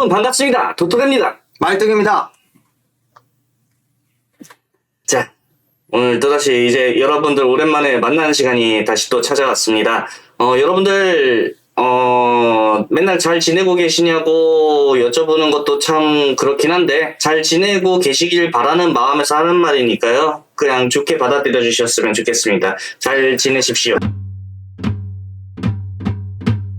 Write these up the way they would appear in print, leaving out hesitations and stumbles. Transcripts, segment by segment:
여러분 반갑습니다. 도토리입니다. 말뚝입니다. 자, 오늘 또다시 이제 여러분들 오랜만에 만나는 시간이 다시 또 찾아왔습니다. 여러분들 맨날 잘 지내고 계시냐고 여쭤보는 것도 참 그렇긴 한데 잘 지내고 계시길 바라는 마음에서 하는 말이니까요. 그냥 좋게 받아들여 주셨으면 좋겠습니다. 잘 지내십시오.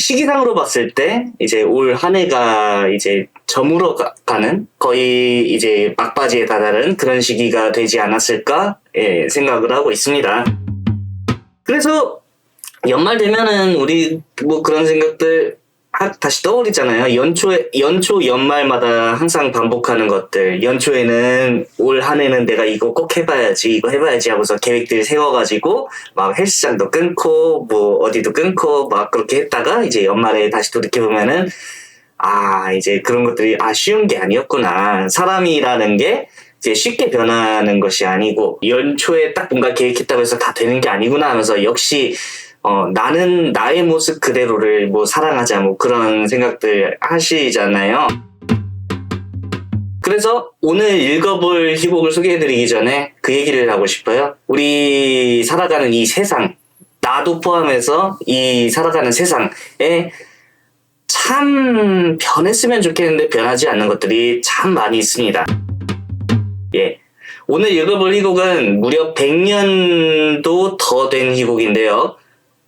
시기상으로 봤을 때 이제 올 한 해가 이제 저물어 가는 거의 이제 막바지에 다다른 그런 시기가 되지 않았을까 생각을 하고 있습니다. 그래서 연말 되면은 우리 뭐 그런 생각들 다시 떠오르잖아요. 연초 연말마다 항상 반복하는 것들. 연초에는 올 한 해는 내가 이거 꼭 해봐야지, 이거 해봐야지 하고서 계획들 세워가지고 막 헬스장도 끊고 뭐 어디도 끊고 막 그렇게 했다가 이제 연말에 다시 돌이켜보면은 이제 그런 것들이 쉬운 게 아니었구나. 사람이라는 게 이제 쉽게 변하는 것이 아니고 연초에 딱 뭔가 계획했다고 해서 다 되는 게 아니구나 하면서 역시 나는 나의 모습 그대로를 뭐 사랑하자 뭐 그런 생각들 하시잖아요. 그래서 오늘 읽어볼 희곡을 소개해드리기 전에 그 얘기를 하고 싶어요. 우리 살아가는 이 세상, 나도 포함해서 이 살아가는 세상에 참 변했으면 좋겠는데 변하지 않는 것들이 참 많이 있습니다. 오늘 읽어볼 희곡은 무려 100년도 더 된 희곡인데요.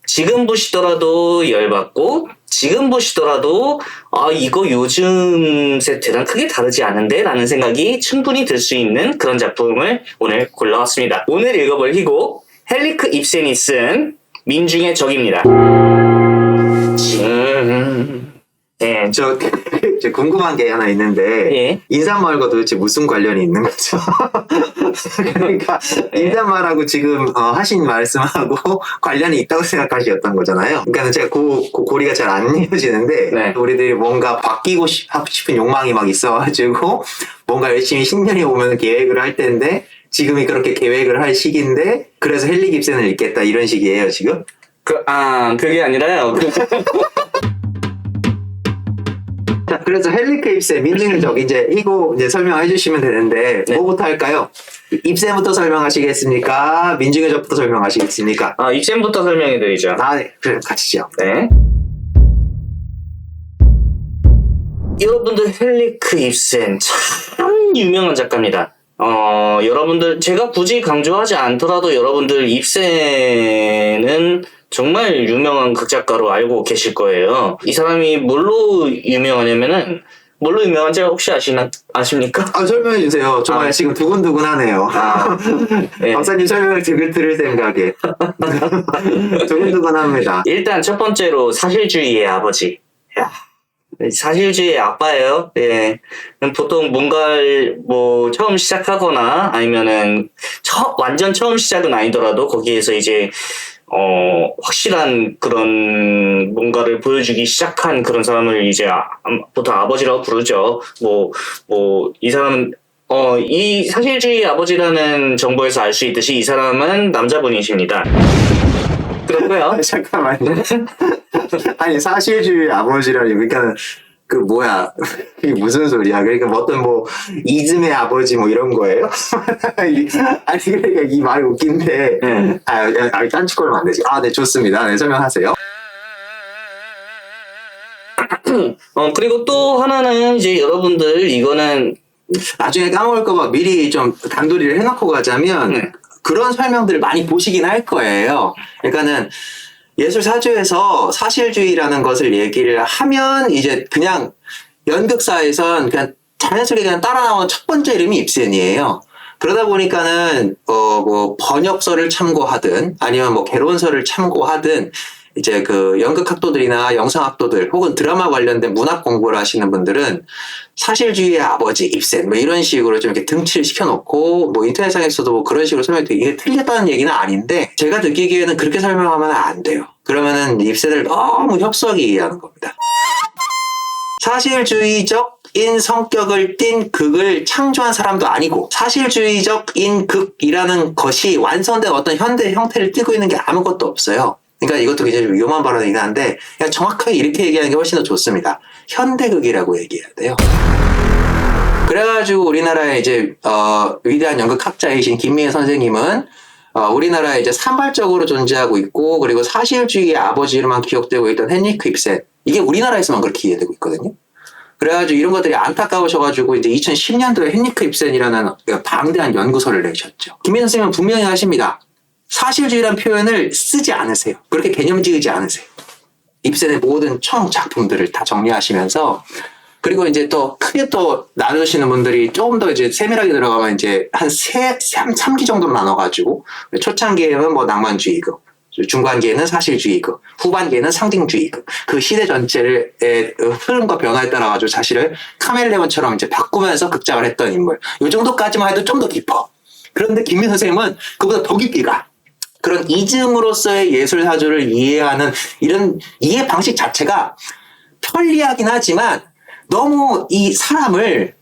지금 보시더라도 열받고 지금 보시더라도 이거 요즘 세대랑 크게 다르지 않은데 라는 생각이 충분히 들 수 있는 그런 작품을 오늘 골라왔습니다. 오늘 읽어볼 희곡 헨리크 입센이 쓴 민중의 적입니다. 저 궁금한 게 하나 있는데 인사말과 도대체 무슨 관련이 있는 거죠? 그러니까 인사말하고 지금 하신 말씀하고 관련이 있다고 생각하셨던 거잖아요. 그러니까 제가 고리가 잘 안 이어지는데 우리들이 뭔가 바뀌고 싶은 욕망이 막 있어가지고 뭔가 열심히 신년이 오면 계획을 할 텐데 지금이 그렇게 계획을 할 시기인데 그래서 헨리 깁센을 읽겠다 이런 식이에요 지금? 그게 아니라요. 자, 그래서 헨리크 입센 민중의 적 이제 이거 이제 설명해 주시면 되는데 뭐부터 할까요? 입센부터 설명하시겠습니까? 민중의 적부터 설명하시겠습니까? 입센부터 설명해 드리죠. 네. 그래 가시죠. 네. 여러분들 헨리크 입센 참 유명한 작가입니다. 여러분들 제가 굳이 강조하지 않더라도 여러분들 입센은 정말 유명한 극작가로 알고 계실 거예요. 이 사람이 뭘로 유명하냐면은 뭘로 유명한지 혹시 아십니까? 설명해 주세요. 정말 지금 두근두근하네요. 박사님 설명을 들을 생각에 두근두근합니다. 일단 첫 번째로 사실주의의 아버지. 사실주의의 아빠예요. 보통 뭔가를 뭐 처음 시작하거나 아니면은 완전 처음 시작은 아니더라도 거기에서 이제 확실한 그런 뭔가를 보여주기 시작한 그런 사람을 이제 보통 아버지라고 부르죠. 이 사람은 이 사실주의 아버지라는 정보에서 알 수 있듯이 이 사람은 남자분이십니다. 그렇고요. 잠깐만요. 아니 사실주의 아버지라니 그러니까 그 뭐야 이게 무슨 소리야? 그러니까 어떤 이즘의 아버지 이런 거예요? 아니 그러니까 이 말이 웃긴데 딴짓거리면 안 되지. 네 좋습니다. 네 설명하세요. 그리고 또 하나는 이제 여러분들 이거는 나중에 까먹을까봐 미리 좀 단도리를 해놓고 가자면 그런 설명들을 많이 보시긴 할 거예요. 그러니까는 예술 사조에서 사실주의라는 것을 얘기를 하면 이제 그냥 연극사에선 그냥 자연스럽게 그냥 따라 나오는 첫 번째 이름이 입센이에요. 그러다 보니까는 번역서를 참고하든 아니면 개론서를 참고하든 이제 그 연극학도들이나 영상학도들 혹은 드라마 관련된 문학 공부를 하시는 분들은 사실주의의 아버지 입센 이런 식으로 좀 이렇게 등치를 시켜놓고 인터넷상에서도 그런 식으로 설명이 이게 틀렸다는 얘기는 아닌데 제가 느끼기에는 그렇게 설명하면 안 돼요. 그러면은 입센을 너무 협소하게 이해하는 겁니다. 사실주의적인 성격을 띤 극을 창조한 사람도 아니고 사실주의적인 극이라는 것이 완성된 어떤 현대 형태를 띠고 있는 게 아무것도 없어요. 그러니까 이것도 굉장히 좀 위험한 발언이긴 한데 그냥 정확하게 이렇게 얘기하는 게 훨씬 더 좋습니다. 현대극이라고 얘기해야 돼요. 그래가지고 우리나라의 이제 위대한 연극학자이신 김미애 선생님은 우리나라에 이제 산발적으로 존재하고 있고 그리고 사실주의의 아버지로만 기억되고 있던 헨리크 입센 이게 우리나라에서만 그렇게 이해되고 있거든요. 그래가지고 이런 것들이 안타까우셔가지고 이제 2010년도에 헨리크 입센이라는 방대한 연구서를 내셨죠. 김미애 선생님은 분명히 하십니다. 사실주의란 표현을 쓰지 않으세요. 그렇게 개념 지으지 않으세요. 입센의 모든 총 작품들을 다 정리하시면서 그리고 이제 또 크게 또 나누시는 분들이 조금 더 이제 세밀하게 들어가면 이제 한 3기 정도로 나눠가지고 초창기에는 뭐 낭만주의극, 중반기에는 사실주의극, 후반기에는 상징주의극 그 시대 전체의 흐름과 변화에 따라 가지고 자신을 카멜레온처럼 이제 바꾸면서 극작을 했던 인물. 이 정도까지만 해도 좀 더 깊어. 그런데 김미 선생님은 그보다 더 깊이 가. 그런 이즘으로서의 예술 사조를 이해하는 이런 이해 방식 자체가 편리하긴 하지만 너무 이 사람을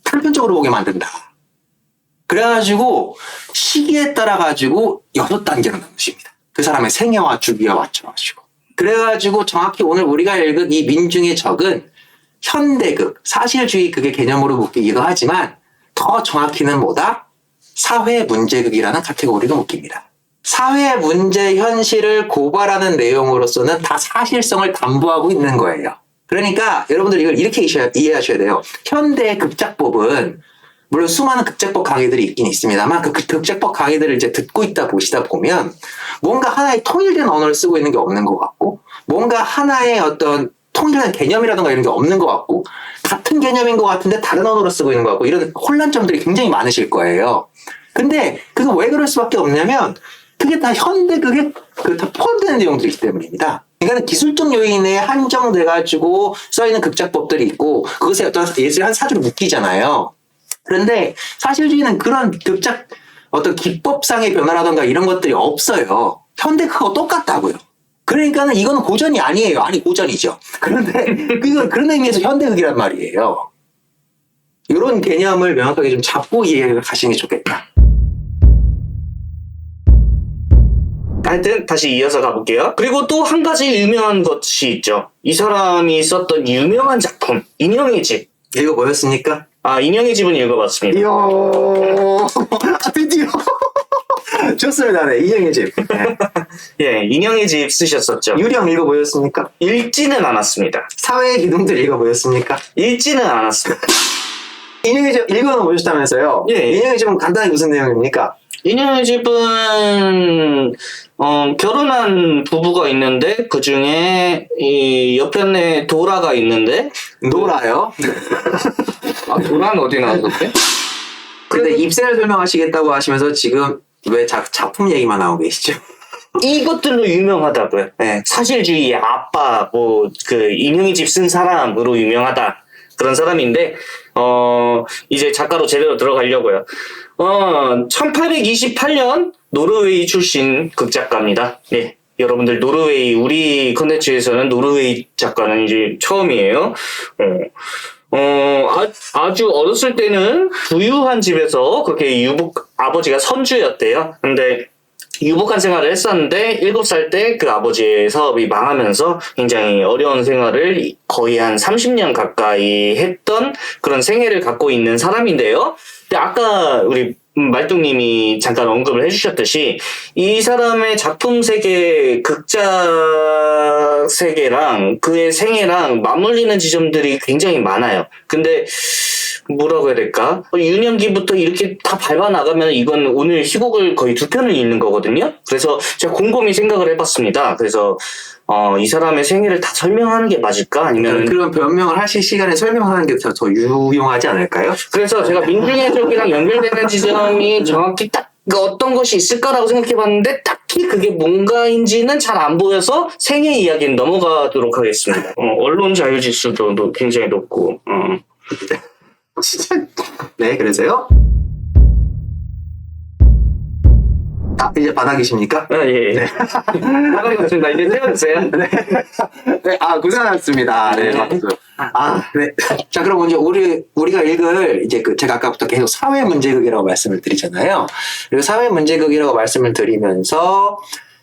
단편적으로 보게 만든다. 그래가지고 시기에 따라 가지고 6단계로 나누십니다. 그 사람의 생애와 주기와 맞춰가지고. 그래가지고 정확히 오늘 우리가 읽은 이 민중의 적은 현대극, 사실주의 극의 개념으로 묶이기도 하지만 더 정확히는 뭐다? 사회 문제극이라는 카테고리로 묶입니다. 사회 문제 현실을 고발하는 내용으로서는 다 사실성을 담보하고 있는 거예요. 그러니까 여러분들 이걸 이렇게 이해하셔야 돼요. 현대 극작법은 물론 수많은 극작법 강의들이 있긴 있습니다만 그 극작법 강의들을 이제 듣고 있다 보시다 보면 뭔가 하나의 통일된 언어를 쓰고 있는 게 없는 것 같고 뭔가 하나의 어떤 통일된 개념이라든가 이런 게 없는 것 같고 같은 개념인 것 같은데 다른 언어로 쓰고 있는 것 같고 이런 혼란점들이 굉장히 많으실 거예요. 근데 그거 왜 그럴 수밖에 없냐면 그게 다 현대극에 다 포함되는 내용들이기 때문입니다. 그러니까 기술적 요인에 한정돼가지고 써있는 극작법들이 있고 그것에 어떤 예술의 한 사주로 묶이잖아요. 그런데 사실주의는 그런 극작 어떤 기법상의 변화라든가 이런 것들이 없어요. 현대극하고 똑같다고요. 그러니까는 이거는 고전이 아니에요. 아니 고전이죠. 그런데 이건 그런 의미에서 현대극이란 말이에요. 이런 개념을 명확하게 좀 잡고 이해하시는 게 좋겠다. 하여튼 다시 이어서 가볼게요. 그리고 또 한 가지 유명한 것이 있죠. 이 사람이 썼던 유명한 작품 인형의 집. 읽어보셨습니까? 인형의 집은 읽어봤습니다. 이야 드디어 좋습니다. 네, 인형의 집. 네. 예, 인형의 집 쓰셨었죠. 유령 읽어보셨습니까? 읽지는 않았습니다. 사회의 기둥들 읽어보셨습니까? 읽지는 않았습니다. 인형의 집 읽어보셨다면서요? 예. 인형의 집은 간단히 무슨 내용입니까? 인형의 집은 결혼한 부부가 있는데 그 중에 이 옆편에 도라가 있는데 놀아요. 도라는 어디 나왔었대? 근데 입센을 설명하시겠다고 하시면서 지금 왜 작품 얘기만 하고 계시죠? 이것들로 유명하다고요. 네. 사실주의의 아빠, 그 인형의 집 쓴 사람으로 유명하다. 그런 사람인데, 이제 작가로 제대로 들어가려고요. 1828년 노르웨이 출신 극작가입니다. 네. 여러분들 노르웨이, 우리 컨텐츠에서는 노르웨이 작가는 이제 처음이에요. 아주 어렸을 때는 부유한 집에서 그렇게 아버지가 선주였대요. 근데 유복한 생활을 했었는데 7살 때 그 아버지의 사업이 망하면서 굉장히 어려운 생활을 거의 한 30년 가까이 했던 그런 생애를 갖고 있는 사람인데요. 근데 아까 우리 말뚝님이 잠깐 언급을 해주셨듯이 이 사람의 작품 세계, 극작 세계랑 그의 생애랑 맞물리는 지점들이 굉장히 많아요. 근데 뭐라고 해야 될까? 유년기부터 이렇게 다 밟아나가면 이건 오늘 희곡을 거의 2편을 읽는 거거든요. 그래서 제가 곰곰이 생각을 해봤습니다. 그래서 이 사람의 생애를 다 설명하는 게 맞을까? 아니면 그런 변명을 하실 시간에 설명하는 게 더 유용하지 않을까요? 그래서 제가 민중의 적이랑 연결되는 지점이 정확히 딱 어떤 것이 있을까라고 생각해봤는데 딱히 그게 뭔가인지는 잘 안 보여서 생애 이야기는 넘어가도록 하겠습니다. 언론 자유 지수도 굉장히 높고 진짜. 네, 그래서요? 이제 바닥이십니까? 예. 네. 바닥이었습니다. 이제 태워주세요. 네. 네, 고생하셨습니다. 네, 박수. 네. 자, 그럼 이제 우리가 읽을 이제 제가 아까부터 계속 사회 문제극이라고 말씀을 드리잖아요. 그리고 사회 문제극이라고 말씀을 드리면서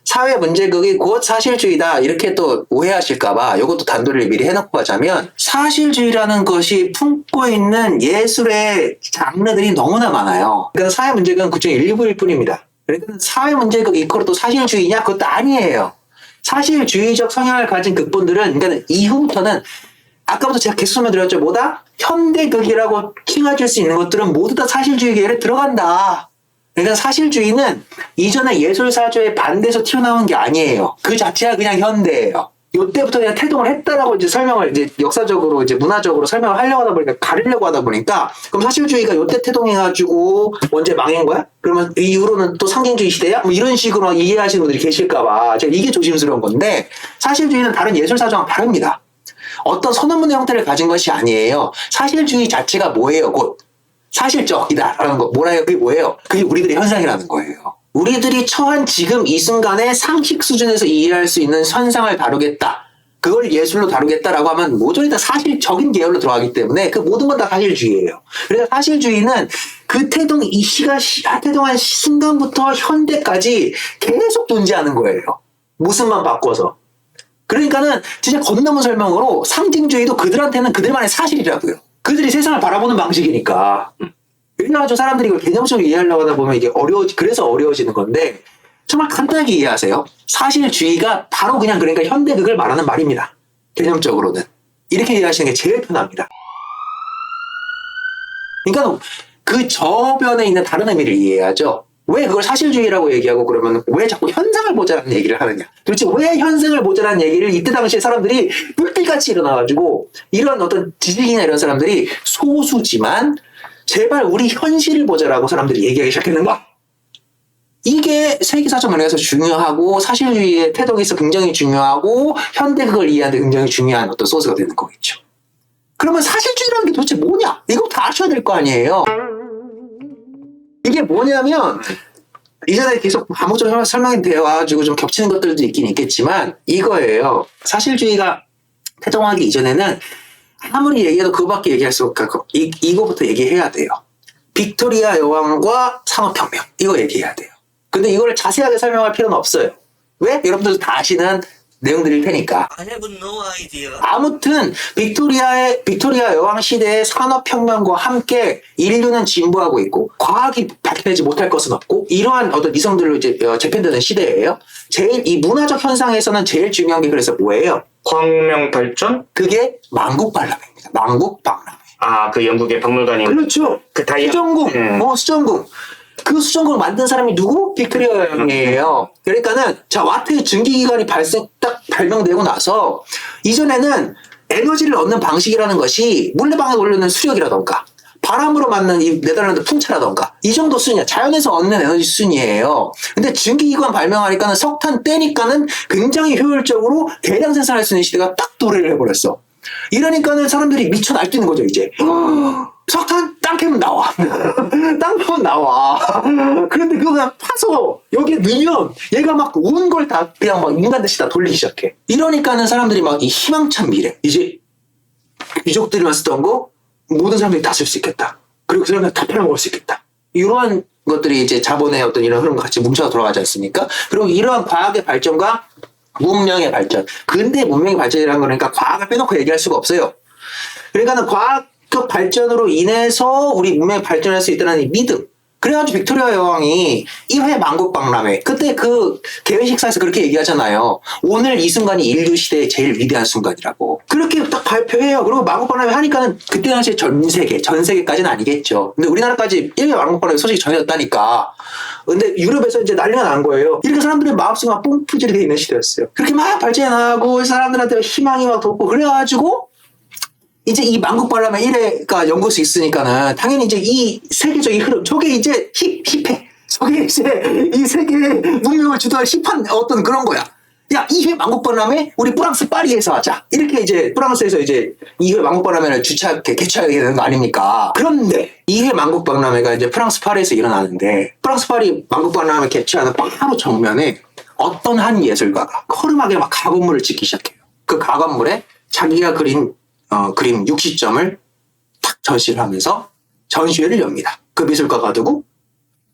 사회 문제극이 곧 사실주의다 이렇게 또 오해하실까봐 이것도 단도리를 미리 해놓고 가자면 사실주의라는 것이 품고 있는 예술의 장르들이 너무나 많아요. 그러니까 사회 문제극은 그중 일부일 뿐입니다. 그러니까 사회 문제극 이퀄로 또 사실주의냐? 그것도 아니에요. 사실주의적 성향을 가진 극본들은 그러니까 이후부터는 아까부터 제가 계속 설명드렸죠. 뭐다? 현대극이라고 칭해질 수 있는 것들은 모두 다 사실주의 계열에 들어간다. 그러니까 사실주의는 이전의 예술사조에 반대해서 튀어나온 게 아니에요. 그 자체가 그냥 현대예요. 요때부터 그냥 태동을 했다라고 이제 설명을 이제 역사적으로 이제 문화적으로 설명을 하려고 하다 보니까 가리려고 하다 보니까 그럼 사실주의가 요때 태동해가지고 언제 망한 거야? 그러면 이후로는 또 상징주의 시대야? 뭐 이런 식으로 이해하시는 분들이 계실까봐 제가 이게 조심스러운 건데 사실주의는 다른 예술사조랑 다릅니다. 어떤 선언문의 형태를 가진 것이 아니에요. 사실주의 자체가 뭐예요? 곧 사실적이다라는 거. 뭐라요? 그게 뭐예요? 그게 우리들의 현상이라는 거예요. 우리들이 처한 지금 이 순간의 상식 수준에서 이해할 수 있는 현상을 다루겠다. 그걸 예술로 다루겠다라고 하면 모조리 다 사실적인 계열로 들어가기 때문에 그 모든 건 다 사실주의예요. 그래서 사실주의는 그 태동, 이 시가 태동한 순간부터 현대까지 계속 존재하는 거예요. 모습만 바꿔서. 그러니까는 진짜 건너문 설명으로 상징주의도 그들한테는 그들만의 사실이라고요. 그들이 세상을 바라보는 방식이니까. 그래가지고 사람들이 이걸 개념적으로 이해하려고 하다 보면 이게 그래서 어려워지는 건데, 정말 간단하게 이해하세요. 사실주의가 바로 그냥 그러니까 현대극을 말하는 말입니다. 개념적으로는. 이렇게 이해하시는 게 제일 편합니다. 그러니까 그 저변에 있는 다른 의미를 이해해야죠. 왜 그걸 사실주의라고 얘기하고 그러면 왜 자꾸 현상을 보자라는 얘기를 하느냐. 도대체 왜 현상을 보자라는 얘기를 이때 당시에 사람들이 불길같이 일어나가지고 이런 어떤 지식이나 이런 사람들이 소수지만 제발 우리 현실을 보자라고 사람들이 얘기하기 시작했는가? 이게 세계사전문학에서 중요하고 사실주의의 태동에서 굉장히 중요하고 현대극을 이해하는 데 굉장히 중요한 어떤 소스가 되는 거겠죠. 그러면 사실주의라는 게 도대체 뭐냐? 이거 다 아셔야 될 거 아니에요. 이게 뭐냐면 이전에 계속 반복적으로 설명이 되어가지고 좀 겹치는 것들도 있긴 있겠지만 이거예요. 사실주의가 태동하기 이전에는 아무리 얘기해도 그거밖에 얘기할 수 없고 이거부터 얘기해야 돼요. 빅토리아 여왕과 산업혁명 이거 얘기해야 돼요. 근데 이거를 자세하게 설명할 필요는 없어요. 왜? 여러분들도 다 아시는 내용들일 테니까. I have no idea. 아무튼 빅토리아 여왕 시대의 산업혁명과 함께 인류는 진보하고 있고 과학이 밝혀내지 못할 것은 없고 이러한 어떤 이성들로 이제 재편되는 시대예요. 제일 이 문화적 현상에서는 제일 중요한 게 그래서 뭐예요? 광명 발전? 그게 만국박람회입니다. 만국박람회. 아, 그 영국의 박물관이. 그렇죠. 그 다이아. 수정궁. 수정궁. 그 수정궁을 만든 사람이 누구? 빅토리아 여왕이에요. 그러니까는 자 와트의 증기기관이 딱 발명되고 나서 이전에는 에너지를 얻는 방식이라는 것이 물레방에 올리는 수력이라던가 바람으로 맞는 이 네덜란드 풍차라던가 이 정도 수준이야. 자연에서 얻는 에너지 수준이에요. 근데 증기기관 발명하니까는 석탄 떼니까는 굉장히 효율적으로 대량 생산할 수 있는 시대가 딱 도래를 해버렸어. 이러니까는 사람들이 미쳐 날뛰는 거죠 이제. 석탄 땅 캐면 나와. 땅 파면 나와. 그런데 그거 그냥 파서 여기에 넣으면 얘가 막 온 걸 다 그냥 막 인간 듯이 다 돌리기 시작해. 이러니까는 사람들이 막 이 희망찬 미래 이제 귀족들이만 쓰던 거 모든 사람들이 다 쓸 수 있겠다. 그리고 그 사람들 다 팔아먹을 수 있겠다. 이러한 것들이 이제 자본의 어떤 이런 흐름과 같이 뭉쳐서 돌아가지 않습니까? 그리고 이러한 과학의 발전과 문명의 발전. 근대 문명의 발전이라는 거니까 과학을 빼놓고 얘기할 수가 없어요. 그러니까는 과학적 발전으로 인해서 우리 문명이 발전할 수 있다는 이 믿음. 그래가지고 빅토리아 여왕이 1회 만국박람회 그때 그 개회식사에서 그렇게 얘기하잖아요. 오늘 이 순간이 인류 시대의 제일 위대한 순간이라고. 그렇게 딱 발표해요. 그리고 만국박람회 하니까는 그때 당시에 전 세계까지는 아니겠죠. 근데 우리나라까지 1회 만국박람회 소식이 전해졌다니까. 근데 유럽에서 이제 난리가 난 거예요. 이렇게 사람들의 마음속에 막 뽕푸질이 돼 있는 시대였어요. 그렇게 막 발전하고 사람들한테 희망이 막 돋고 그래가지고 이제 이 만국박람회 1회가 연구소 있으니까는 당연히 이제 이 세계적인 흐름, 저게 이제 힙해. 저게 이제 이 세계 문명을 주도할 힙한 어떤 그런 거야. 야, 2회 만국박람회 우리 프랑스 파리에서 하자. 이렇게 이제 프랑스에서 이제 2회 만국박람회를 개최하게 되는 거 아닙니까? 그런데 2회 만국박람회가 이제 프랑스 파리에서 일어나는데 프랑스 파리 만국박람회 개최하는 바로 정면에 어떤 한 예술가가 허름하게 막 가건물을 짓기 시작해요. 그 가건물에 자기가 그린 그림 60점을 탁 전시를 하면서 전시회를 엽니다. 그 미술가가 누구?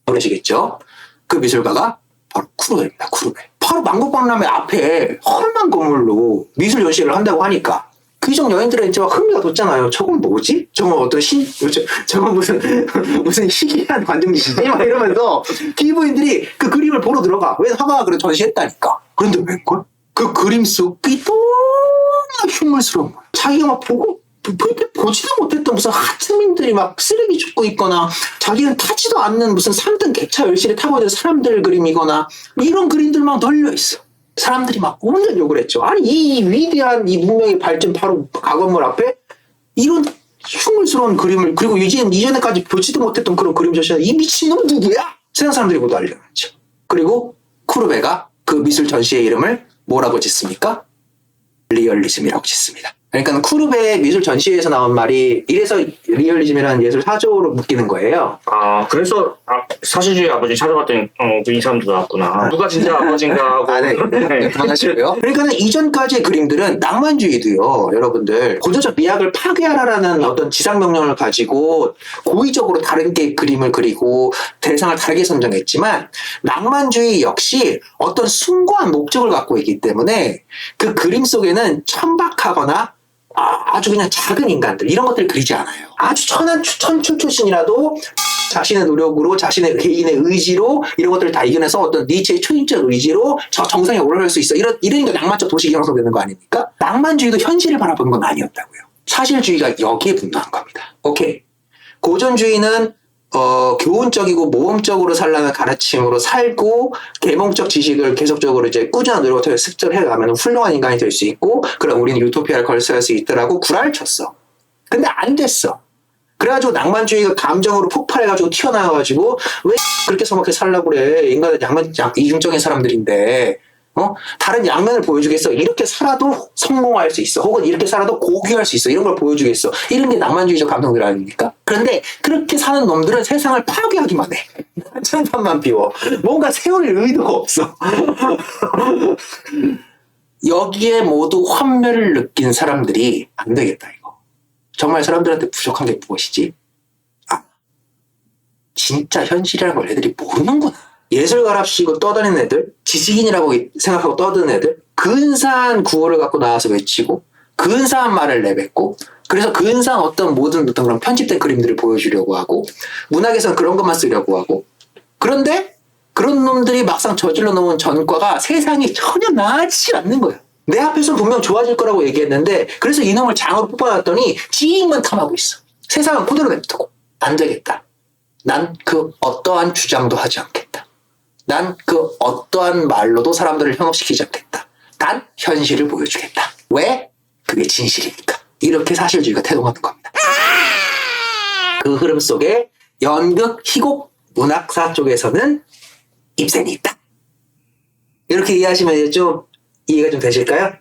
모르시겠죠? 그 미술가가 바로 쿠르베입니다. 쿠르베. 바로 망고박람회 앞에 헐만 건물로 미술 전시회를 한다고 하니까 귀족 여인들은 이제 막 흥미가 돋잖아요. 저건 뭐지? 저건 어떤 저건 무슨 희귀한 관중짓이지? 막 이러면서 피부인들이 그 그림을 보러 들어가. 왜 화가가 그래 전시했다니까. 그런데 웬걸? 그 그림 속이 너무나 흉물스러운 거야. 자기가 막 보지도 못했던 무슨 하층민들이 막 쓰레기 줍고 있거나 자기는 타지도 않는 무슨 3등 객차 열시를 타고 있는 사람들 그림이거나 이런 그림들만 널려 있어. 사람들이 막 온갖 욕을 했죠. 아니 이 위대한 이 문명의 발전 바로 가건물 앞에 이런 흉물스러운 그림을 그리고 이전에까지 보지도 못했던 그런 그림 전시는 이 미친놈 누구야? 세상 사람들이 모두 알려놨죠. 그리고 쿠르베가 그 미술 전시의 이름을 뭐라고 짓습니까? 리얼리즘이라고 짓습니다. 그러니까 쿠르베의 미술 전시회에서 나온 말이 이래서 리얼리즘이라는 예술 사조로 묶이는 거예요. 아, 그래서 사실주의 아버지 찾아봤더니 이 사람도 나왔구나. 누가 진짜 아버지인가 하고. 네. 그만하시고요. 그러니까 이전까지의 그림들은 낭만주의도요. 여러분들 고전적 미학을 파괴하라라는 어떤 지상명령을 가지고 고의적으로 다른 게 그림을 그리고 대상을 다르게 선정했지만 낭만주의 역시 어떤 숭고한 목적을 갖고 있기 때문에 그 그림 속에는 천박하거나 아주 그냥 작은 인간들 이런 것들을 그리지 않아요. 아주 천한 천출초신이라도 자신의 노력으로 자신의 개인의 의지로 이런 것들을 다 이겨내서 어떤 니체의 초인적 의지로 저 정상에 올라갈 수 있어. 이러니까 낭만적 도식이 형성되는 거 아닙니까? 낭만주의도 현실을 바라보는 건 아니었다고요. 사실주의가 여기에 분노한 겁니다. 오케이. 고전주의는 교훈적이고 모험적으로 살라는 가르침으로 살고 계몽적 지식을 계속적으로 이제 꾸준한 노력을 통해 습득을 해가면 훌륭한 인간이 될 수 있고 그럼 우리는 유토피아를 걸어갈 수 있더라고 구라를 쳤어. 근데 안 됐어. 그래가지고 낭만주의가 감정으로 폭발해가지고 튀어나와가지고 왜 그렇게 서먹게 살라고 그래. 인간은 이중적인 사람들인데 다른 양면을 보여주겠어. 이렇게 살아도 성공할 수 있어. 혹은 이렇게 살아도 고귀할 수 있어. 이런 걸 보여주겠어. 이런 게 낭만주의적 감성들 아닙니까? 그런데 그렇게 사는 놈들은 세상을 파괴하기만 해. 천판만 피워. 뭔가 세울 의도가 없어. 여기에 모두 환멸을 느낀 사람들이 안 되겠다 이거. 정말 사람들한테 부족한 게 무엇이지? 진짜 현실이라는 걸 애들이 모르는구나. 예술가랍시고 떠다니는 애들, 지식인이라고 생각하고 떠드는 애들, 근사한 구호를 갖고 나와서 외치고 근사한 말을 내뱉고 그래서 근사한 어떤 그런 편집된 그림들을 보여주려고 하고 문학에서는 그런 것만 쓰려고 하고 그런데 그런 놈들이 막상 저질러 놓은 전과가 세상이 전혀 나아지지 않는 거예요. 내 앞에서 분명 좋아질 거라고 얘기했는데 그래서 이놈을 장으로 뽑아놨더니 지익만 탐하고 있어. 세상은 그대로 냅두고 안 되겠다. 난 그 어떠한 주장도 하지 않겠다. 난 그 어떠한 말로도 사람들을 현혹시키지 않겠다. 난 현실을 보여주겠다. 왜? 그게 진실이니까. 이렇게 사실주의가 태동하는 겁니다. 그 흐름 속에 연극, 희곡, 문학사 쪽에서는 입센이 있다. 이렇게 이해하시면 좀 이해가 좀 되실까요?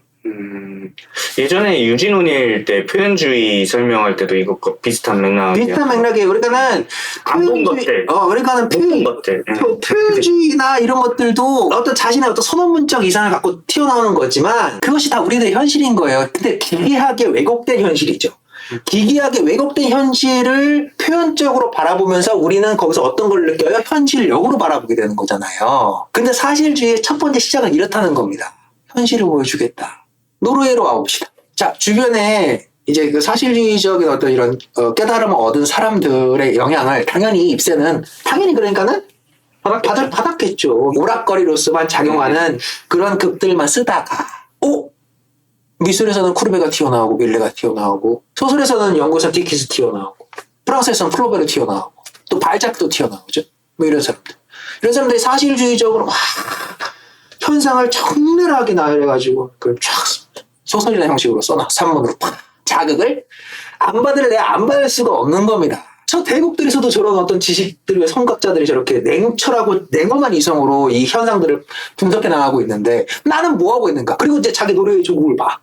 예전에 유진 오닐 때 표현주의 설명할 때도 이거 비슷한 맥락이에요. 비슷한 맥락이에요. 그러니까는 안본 것들. 그러니까는 것들. 표현주의나 이런 것들도 어떤 자신의 어떤 선언문적 이상을 갖고 튀어나오는 거지만 그것이 다 우리들의 현실인 거예요. 근데 기이하게 왜곡된 현실이죠. 기이하게 왜곡된 현실을 표현적으로 바라보면서 우리는 거기서 어떤 걸 느껴요? 현실력으로 바라보게 되는 거잖아요. 근데 사실주의의 첫 번째 시작은 이렇다는 겁니다. 현실을 보여주겠다. 노르웨이로 와봅시다. 자, 주변에 이제 그 사실주의적인 어떤 이런 깨달음을 얻은 사람들의 영향을 당연히 입세는 당연히 그러니까는 받았겠죠. 오락거리로서만 작용하는 그런 극들만 쓰다가 미술에서는 쿠르베가 튀어나오고 밀레가 튀어나오고 소설에서는 영국에서는 디킨스 튀어나오고 프랑스에서는 플로베르 튀어나오고 또 발작도 튀어나오죠. 뭐 이런 사람들. 이런 사람들이 사실주의적으로 막 현상을 적나라하게 나열해가지고 그걸 쫙 소설이라는 형식으로 써놔. 산문으로 팍 자극을 안 받을 수가 없는 겁니다. 저 대국들에서도 저런 어떤 지식들의 선각자들이 저렇게 냉철하고 냉엄한 이성으로 이 현상들을 분석해 나가고 있는데 나는 뭐 하고 있는가? 그리고 이제 자기 노래의 조국을 봐.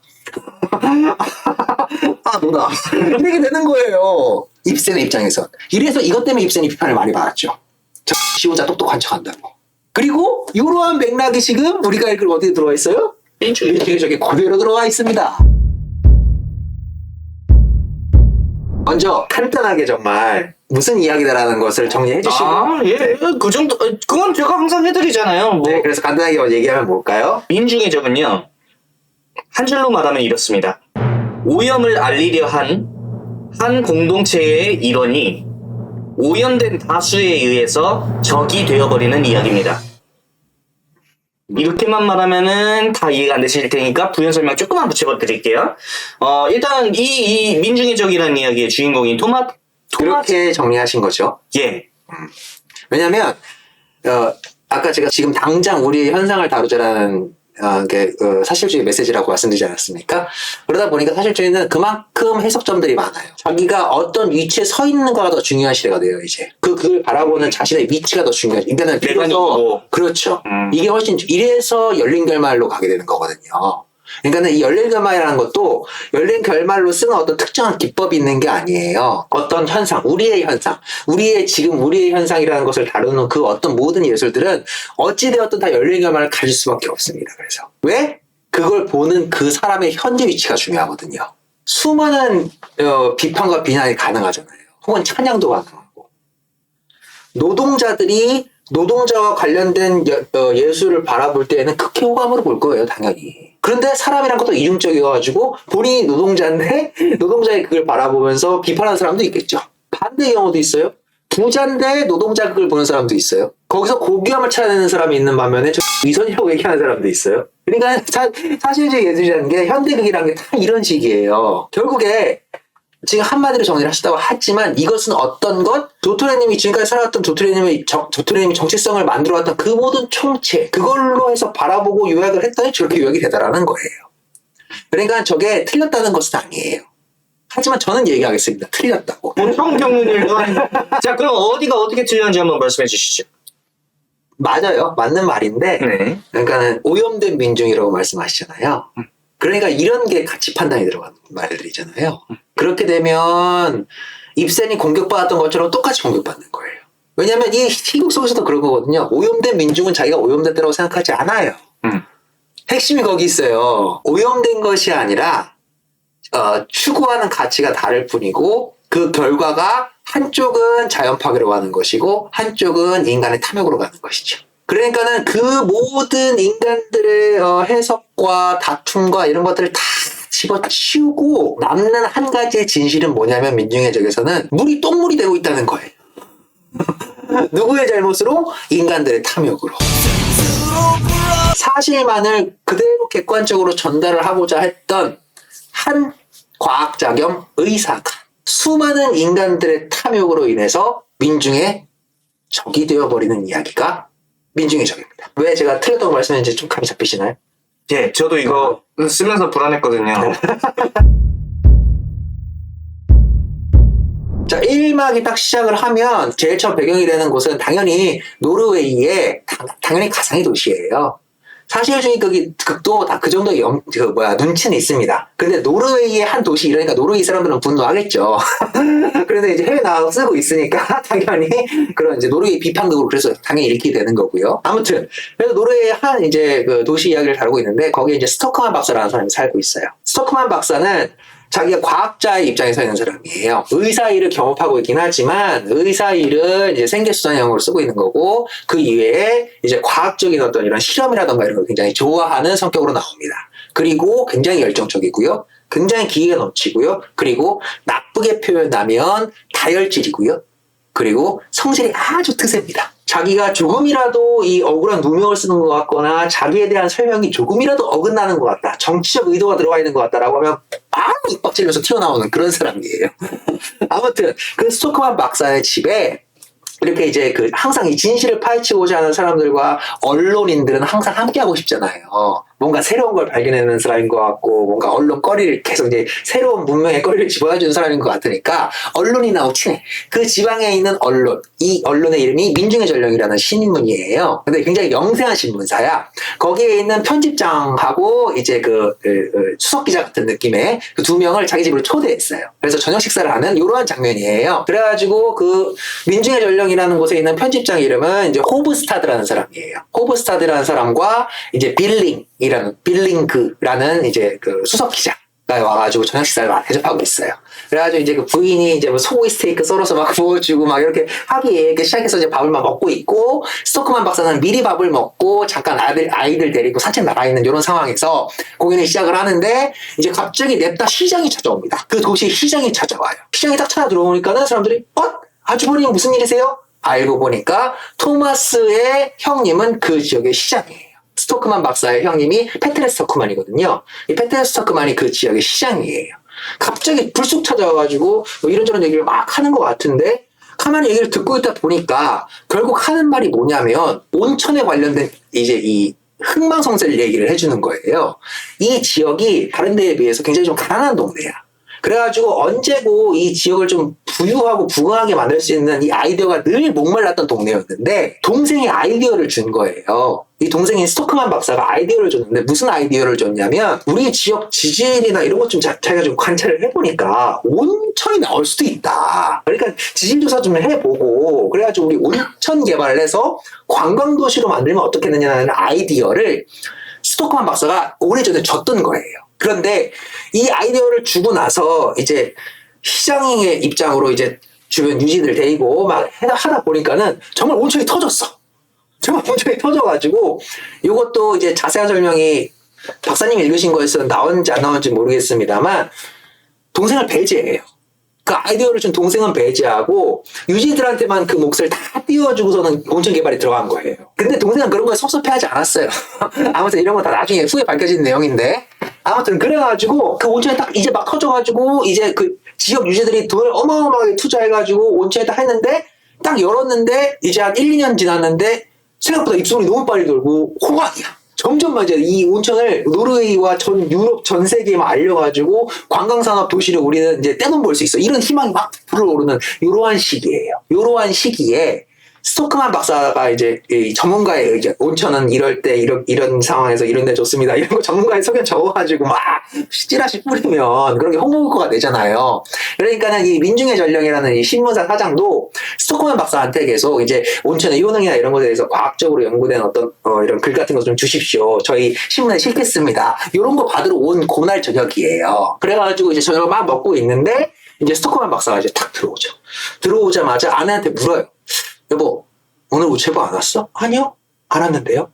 너다. 이렇게 되는 거예요. 입센의 입장에서. 이래서 이것 때문에 입센이 비판을 많이 받았죠. 저 지호자 똑똑한 척 한다고. 그리고 이러한 맥락이 지금 우리가 읽을 어디에 들어와 있어요? 저기 그대로 들어와 있습니다. 먼저 간단하게 정말 무슨 이야기다라는 것을 정리해 주시고. 예. 그 정도, 그건 제가 항상 해드리잖아요. 뭐, 네, 그래서 간단하게 얘기하면 뭘까요? 민중의 적은요, 한 줄로 말하면 이렇습니다. 오염을 알리려 한 공동체의 일원이 오염된 다수에 의해서 적이 되어버리는 이야기입니다. 이렇게만 말하면은 다 이해가 안 되실 테니까 부연 설명 조금만 붙여 드릴게요. 일단 이 민중의 적이라는 이야기의 주인공인 그렇게 정리하신 거죠. 예. 왜냐면, 아까 제가 지금 당장 우리의 현상을 다루자라는 게 사실주의 메시지라고 말씀드리지 않았습니까? 그러다 보니까 사실주의는 그만큼 해석점들이 많아요. 자기가 어떤 위치에 서 있는가가 더 중요한 시대가 돼요, 이제. 그걸 바라보는 자신의 위치가 더 중요하죠. 그러니까는 내가 비로소 누구고. 그렇죠. 이게 훨씬, 이래서 열린 결말로 가게 되는 거거든요. 그러니까는 이 열린 결말이라는 것도 열린 결말로 쓰는 어떤 특정한 기법이 있는 게 아니에요. 어떤 현상, 우리의 현상, 우리의 현상이라는 것을 다루는 그 어떤 모든 예술들은 어찌되었든 다 열린 결말을 가질 수밖에 없습니다. 그래서 왜? 그걸 보는 그 사람의 현재 위치가 중요하거든요. 수많은 비판과 비난이 가능하잖아요. 혹은 찬양도 가능하고. 노동자와 관련된 예술을 바라볼 때에는 극히 호감으로 볼 거예요, 당연히. 그런데 사람이란 것도 이중적이어가지고 본인이 노동자인데 노동자의 그걸 바라보면서 비판하는 사람도 있겠죠. 반대의 경우도 있어요. 부자인데 노동자 그걸 보는 사람도 있어요. 거기서 고귀함을 찾아내는 사람이 있는 반면에 위선이라고 얘기하는 사람도 있어요. 그러니까 사실주의 예술이라는 게 현대극이라는 게 다 이런 식이에요. 결국에 지금 한마디로 정리를 하시다고 하지만 이것은 어떤 것? 도토레님이 지금까지 살아왔던 도토레님이 정체성을 만들어왔던 그 모든 총체, 그걸로 해서 바라보고 요약을 했더니 저렇게 요약이 되더라는 거예요. 그러니까 저게 틀렸다는 것은 아니에요. 하지만 저는 얘기하겠습니다. 틀렸다고. 보통 겪는 일과 자, 그럼 어디가 어떻게 틀렸는지 한번 말씀해 주시죠. 맞아요. 맞는 말인데, 네. 그러니까는 오염된 민중이라고 말씀하시잖아요. 그러니까 이런 게 가치 판단이 들어가는 말들이잖아요. 그렇게 되면 입센이 공격받았던 것처럼 똑같이 공격받는 거예요. 왜냐하면 이 희곡 속에서도 그런 거거든요. 오염된 민중은 자기가 오염됐다고 생각하지 않아요. 핵심이 거기 있어요. 오염된 것이 아니라 추구하는 가치가 다를 뿐이고 그 결과가 한쪽은 자연 파괴로 가는 것이고 한쪽은 인간의 탐욕으로 가는 것이죠. 그러니까는 그 모든 인간들의 해석과 다툼과 이런 것들을 다 집어치우고 남는 한 가지의 진실은 뭐냐면 민중의 적에서는 물이 똥물이 되고 있다는 거예요. 누구의 잘못으로? 인간들의 탐욕으로. 사실만을 그대로 객관적으로 전달을 하고자 했던 한 과학자 겸 의사가 수많은 인간들의 탐욕으로 인해서 민중의 적이 되어버리는 이야기가 민중의 적입니다. 왜 제가 틀렸다고 말씀했는지 좀 감이 잡히시나요? 예, 저도 이거 쓰면서 불안했거든요. 자, 1막이 딱 시작을 하면 제일 처음 배경이 되는 곳은 당연히 노르웨이의 당연히 가상의 도시예요. 사실주의 극도 다 그 정도의 눈치는 있습니다. 근데 노르웨이의 한 도시 이러니까 노르웨이 사람들은 분노하겠죠. 그런데 이제 해외 나가서 쓰고 있으니까 당연히 그런 이제 노르웨이 비판극으로 그래서 당연히 읽게 되는 거고요. 아무튼 그래서 노르웨이의 한 이제 그 도시 이야기를 다루고 있는데 거기에 이제 스토크만 박사라는 사람이 살고 있어요. 스토크만 박사는 자기가 과학자의 입장에 서 있는 사람이에요. 의사 일을 겸업하고 있긴 하지만 의사 일은 이제 생계수단형으로 쓰고 있는 거고 그 이외에 이제 과학적인 어떤 이런 실험이라던가 이런 걸 굉장히 좋아하는 성격으로 나옵니다. 그리고 굉장히 열정적이고요. 굉장히 기회가 넘치고요. 그리고 나쁘게 표현하면 다혈질이고요. 그리고 성질이 아주 트셉니다. 자기가 조금이라도 이 억울한 누명을 쓰는 것 같거나 자기에 대한 설명이 조금이라도 어긋나는 것 같다. 정치적 의도가 들어가 있는 것 같다라고 하면 바로 입 찔려서 튀어나오는 그런 사람이에요. 아무튼 그 스토크만 박사의 집에 이렇게 이제 항상 이 진실을 파헤치고자 하는 사람들과 언론인들은 항상 함께하고 싶잖아요. 뭔가 새로운 걸 발견해내는 사람인 것 같고, 뭔가 언론 거리를 계속 이제 새로운 문명의 거리를 집어넣어주는 사람인 것 같으니까, 언론인하고 친해. 그 지방에 있는 언론, 이 언론의 이름이 민중의 전령이라는 신문이에요. 근데 굉장히 영세한 신문사야. 거기에 있는 편집장하고 이제 수석 기자 같은 느낌의 그 두 명을 자기 집으로 초대했어요. 그래서 저녁 식사를 하는 이러한 장면이에요. 그래가지고 그 민중의 전령이라는 곳에 있는 편집장 이름은 이제 호브스타드라는 사람이에요. 호브스타드라는 사람과 이제 빌링그라는 이제 그 수석 기자가 와가지고 저녁 식사를 대접하고 있어요. 그래가지고 이제 그 부인이 이제 뭐 소고기 스테이크 썰어서 막 구워주고 막 이렇게 하기에 시작해서 이제 밥을 막 먹고 있고, 스토크만 박사는 미리 밥을 먹고 잠깐 아이들 데리고 산책 나가 있는 이런 상황에서 공연을 시작을 하는데, 이제 갑자기 냅다 시장이 찾아옵니다. 그 도시에 시장이 찾아와요. 시장이 딱 찾아 들어오니까는 사람들이 아주버님 무슨 일이세요? 알고 보니까 토마스의 형님은 그 지역의 시장이에요. 스토크만 박사의 형님이 페트레 스토크만이거든요. 이 페트레 스토크만이 그 지역의 시장이에요. 갑자기 불쑥 찾아와가지고 뭐 이런저런 얘기를 막 하는 것 같은데, 가만히 얘기를 듣고 있다 보니까 결국 하는 말이 뭐냐면 온천에 관련된 이제 이 흥망성쇠를 얘기를 해주는 거예요. 이 지역이 다른 데에 비해서 굉장히 좀 가난한 동네야. 그래가지고 언제고 이 지역을 좀 부유하고 부강하게 만들 수 있는 이 아이디어가 늘 목말랐던 동네였는데, 동생이 아이디어를 준 거예요. 이 동생인 스토크만 박사가 아이디어를 줬는데, 무슨 아이디어를 줬냐면, 우리 지역 지질이나 이런 것 좀 자기가 좀 관찰을 해보니까 온천이 나올 수도 있다. 그러니까 지질 조사 좀 해보고, 그래가지고 우리 온천 개발을 해서 관광도시로 만들면 어떻겠느냐는 아이디어를 스토크만 박사가 오래전에 줬던 거예요. 그런데 이 아이디어를 주고 나서 이제 시장의 입장으로 이제 주변 유지들 데리고 막 하다 보니까는 정말 온천이 터졌어. 정말 온천이 터져가지고, 이것도 이제 자세한 설명이 박사님이 읽으신 거에서 나왔는지 안 나왔는지 모르겠습니다만, 동생을 배제해요. 그 아이디어를 준 동생은 배제하고 유지들한테만 그 몫을 다 띄워주고서는 온천 개발에 들어간 거예요. 근데 동생은 그런 거에 섭섭해하지 않았어요. 아무튼 이런 건 다 나중에 후에 밝혀진 내용인데, 아무튼 그래가지고 그 온천이 딱 이제 막 터져가지고 이제 그 지역 유지들이 돈을 어마어마하게 투자해가지고 온천에 딱 했는데, 딱 열었는데 이제 한 1, 2년 지났는데 생각보다 입소문이 너무 빨리 돌고 호강이야. 점점 이제 이 온천을 노르웨이와 전 유럽 전 세계에 막 알려가지고 관광산업 도시를 우리는 이제 떼돈 벌 수 있어. 이런 희망이 막 불어오르는 이러한 시기예요. 이러한 시기에 스토크만 박사가 이제 이 전문가의 의견, 온천은 이럴 때 이런 상황에서 이런 데 좋습니다. 이런 거 전문가의 소견 적어가지고 막 찌라시 뿌리면 그런 게 홍보 효과가 되잖아요. 그러니까는 이 민중의 전령이라는 이 신문사 사장도 스토크만 박사한테 계속 이제 온천의 효능이나 이런 것에 대해서 과학적으로 연구된 어떤 이런 글 같은 거 좀 주십시오. 저희 신문에 실겠습니다. 이런 거 받으러 온 그날 저녁이에요. 그래가지고 이제 저녁을 막 먹고 있는데 이제 스토크만 박사가 이제 탁 들어오죠. 들어오자마자 아내한테 물어요. 여보, 오늘 우체부 안 왔어? 아니요, 안 왔는데요.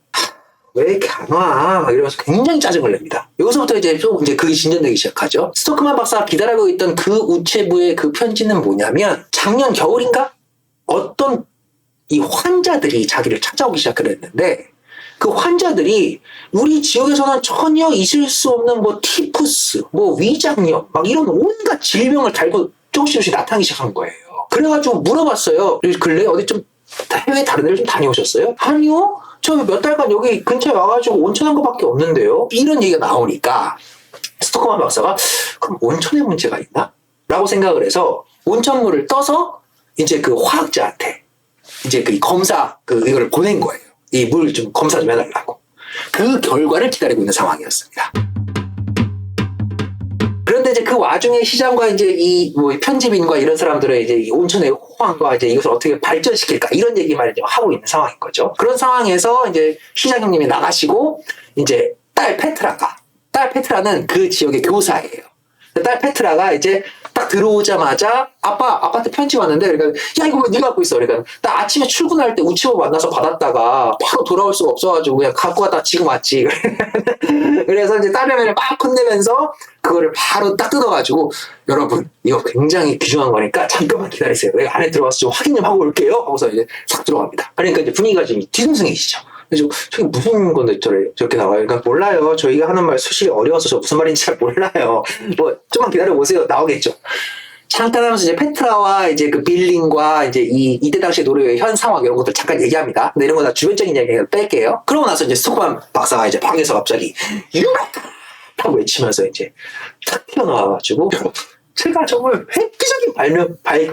왜 이렇게 안 와? 막 이러면서 굉장히 짜증을 냅니다. 여기서부터 이제 좀 이제 그게 진전되기 시작하죠. 스토크만 박사가 기다리고 있던 그 우체부의 그 편지는 뭐냐면, 작년 겨울인가? 어떤 이 환자들이 자기를 찾아오기 시작을 했는데, 그 환자들이 우리 지역에서는 전혀 있을 수 없는 뭐 티푸스, 뭐 위장염, 막 이런 온갖 질병을 달고 조금씩 나타나기 시작한 거예요. 그래가지고 물어봤어요. 근래 어디 좀 해외 다른 데를 좀 다녀오셨어요? 아니요. 저 몇 달간 여기 근처에 와가지고 온천한 거밖에 없는데요. 이런 얘기가 나오니까 스토크만 박사가 그럼 온천에 문제가 있나? 라고 생각을 해서 온천물을 떠서 이제 그 화학자한테 이제 그 검사 이거를 보낸 거예요. 이 물 좀 검사 좀 해달라고. 그 결과를 기다리고 있는 상황이었습니다. 그런데 이제 그 와중에 시장과 이제 이 뭐 편집인과 이런 사람들의 이제 이 온천의 호황과 이제 이것을 어떻게 발전시킬까 이런 얘기만 이제 하고 있는 상황인 거죠. 그런 상황에서 이제 시장 형님이 나가시고 이제 딸 페트라는 그 지역의 교사예요. 딸 페트라가 이제 딱 들어오자마자 아빠한테 편지 왔는데, 그러니까 야 이거 왜 네가 갖고 있어? 그러니까 나 아침에 출근할 때 우체부 만나서 받았다가 바로 돌아올 수가 없어가지고 그냥 갖고 왔다 지금 왔지. 그래서 이제 딸내미를 막 혼내면서 그거를 바로 딱 뜯어가지고, 여러분 이거 굉장히 귀중한 거니까 잠깐만 기다리세요. 내가 안에 들어가서 좀 확인 좀 하고 올게요. 하고서 이제 싹 들어갑니다. 그러니까 이제 분위기가 지금 뒤숭숭해지죠. 그래서 저게 무슨 건데 저렇게 나와요? 그러니까 몰라요. 저희가 하는 말 수식이 어려워서 저 무슨 말인지 잘 몰라요. 뭐 좀만 기다려 보세요. 나오겠죠. 잠깐 하면서 이제 페트라와 이제 그 빌링과 이제 이때 당시 노르웨이 현 상황 이런 것들 잠깐 얘기합니다. 근데 이런 거 다 주변적인 이야기를 뺄게요. 그러고 나서 이제 스토크만 박사가 이제 방에서 갑자기 유메카 하고 외치면서 이제 탁 튀어나와가지고, 제가 정말 획기적인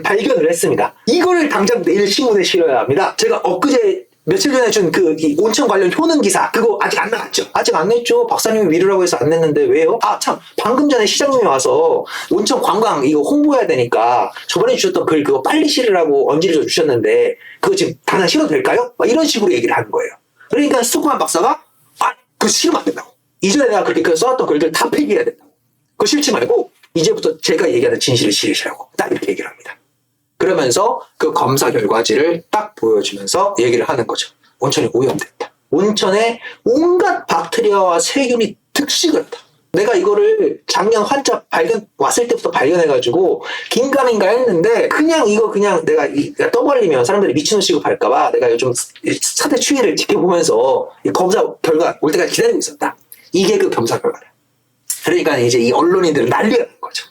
발견을 했습니다. 이거를 당장 내일 신문에 실어야 합니다. 제가 엊그제 며칠 전에 준 그 온천 관련 효능 기사 그거 아직 안 나갔죠? 아직 안 냈죠. 박사님이 미루라고 해서 안 냈는데 왜요? 아 참, 방금 전에 시장님이 와서 온천 관광 이거 홍보해야 되니까 저번에 주셨던 글 그거 빨리 실으라고 언지를 주셨는데 그거 지금 당장 실어도 될까요? 막 이런 식으로 얘기를 하는 거예요. 그러니까 스토크만 박사가 그거 실으면 안 된다고. 이전에 내가 그렇게 써놨던 글들 다 폐기해야 된다고. 그거 싫지 말고 이제부터 제가 얘기하는 진실을 지으시라고 딱 이렇게 얘기를 합니다. 그러면서 그 검사 결과지를 딱 보여주면서 얘기를 하는 거죠. 온천이 오염됐다. 온천에 온갖 박테리아와 세균이 득식을 했다. 내가 이거를 작년 환자 왔을 때부터 발견해가지고 긴가민가 했는데 그냥 내가 떠벌리면 사람들이 미친놈 취급할까봐 내가 요즘 사태 추이를 지켜보면서 이 검사 결과 올 때까지 기다리고 있었다. 이게 그 검사 결과다. 그러니까 이제 이 언론인들은 난리가 난 거죠.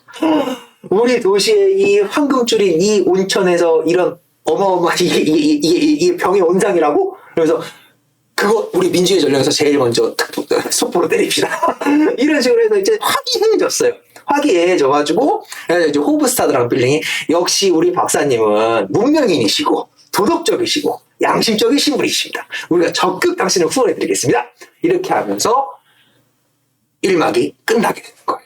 우리 도시의 이 황금줄인 이 온천에서 이런 어마어마한 이게 병의 원상이라고? 그래서 그거 우리 민주주의 전령에서 제일 먼저 속보로 때립시다. 이런 식으로 해서 이제 화기애애해졌어요. 화기애애해져가지고 이제 호브스타드랑 빌링이 역시 우리 박사님은 문명인이시고 도덕적이시고 양심적이신 분이십니다. 우리가 적극 당신을 후원해드리겠습니다. 이렇게 하면서 1막이 끝나게 되는 거예요.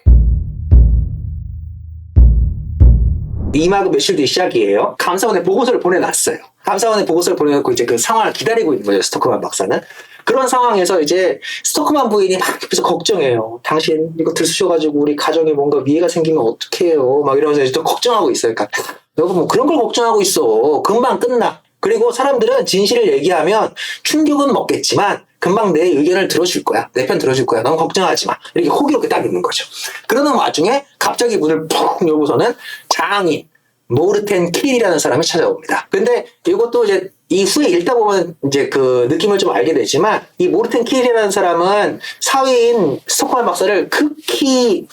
2막은 며칠 뒤 시작이에요. 감사원에 보고서를 보내놨어요. 감사원에 보고서를 보내놓고 이제 그 상황을 기다리고 있는 거죠, 스토크만 박사는. 그런 상황에서 이제 스토크만 부인이 막 옆에서 걱정해요. 당신 이거 들쑤셔가지고 우리 가정에 뭔가 위해가 생기면 어떡해요. 막 이러면서 이제 또 걱정하고 있어요. 그러니까 여보 뭐 그런 걸 걱정하고 있어. 금방 끝나. 그리고 사람들은 진실을 얘기하면 충격은 먹겠지만 금방 내 의견을 들어줄 거야. 내 편 들어줄 거야. 넌 걱정하지 마. 이렇게 호기롭게 딱 있는 거죠. 그러는 와중에 갑자기 문을 푹 열고서는 장인 모르텐 킬이라는 사람이 찾아옵니다. 근데 이것도 이제 이후에 읽다 보면 이제 그 느낌을 좀 알게 되지만 이 모르텐 킬이라는 사람은 사위인 스토크만 박사를 극히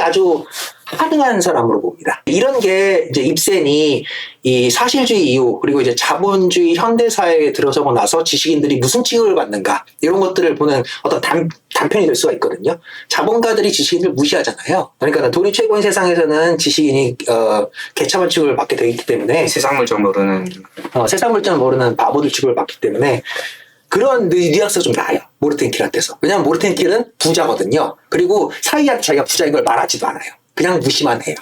아주 하등한 사람으로 봅니다. 이런 게 이제 입센이 이 사실주의 이후 그리고 이제 자본주의 현대사회에 들어서고 나서 지식인들이 무슨 취급을 받는가 이런 것들을 보는 어떤 단편이 될 수가 있거든요. 자본가들이 지식인을 무시하잖아요. 그러니까 돈이 최고인 세상에서는 지식인이 개차반 취급을 받게 되기 때문에 세상 물정 모르는 세상 물정 모르는 바보들 취급을 받기 때문에 그런 뉘앙스가 좀 나요. 모르텐 킬한테서. 왜냐하면 모르텐 킬은 부자거든요. 그리고 사위한테 자기가 부자인 걸 말하지도 않아요. 그냥 무시만 해요.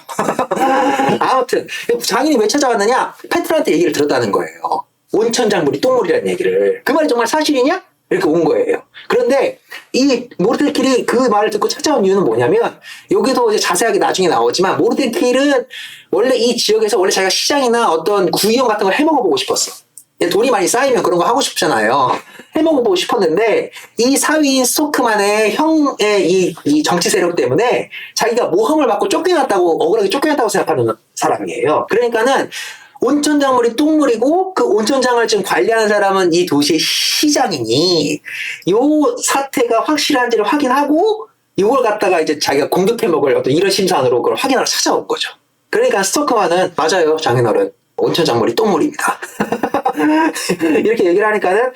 아무튼 장인이 왜 찾아왔느냐? 페트라한테 얘기를 들었다는 거예요. 온천작물이 똥물이라는 얘기를. 그 말이 정말 사실이냐? 이렇게 온 거예요. 그런데 이 모르텐킬이 그 말을 듣고 찾아온 이유는 뭐냐면 여기도 이제 자세하게 나중에 나오지만 모르텐킬은 원래 이 지역에서 원래 자기가 시장이나 어떤 구이용 같은 걸 해먹어보고 싶었어. 돈이 많이 쌓이면 그런 거 하고 싶잖아요. 해먹어보고 싶었는데 이 사위인 스토크만의 형의 이 정치 세력 때문에 자기가 모함을 받고 억울하게 쫓겨났다고 생각하는 사람이에요. 그러니까는 온천작물이 똥물이고 그 온천장을 지금 관리하는 사람은 이 도시의 시장이니 요 사태가 확실한지를 확인하고 이걸 갖다가 이제 자기가 공격해 먹을 어떤 이런 심산으로 그걸 확인하러 찾아온 거죠. 그러니까 스토크만은 맞아요, 장인어른. 온천작물이 똥물입니다. 이렇게 얘기를 하니까는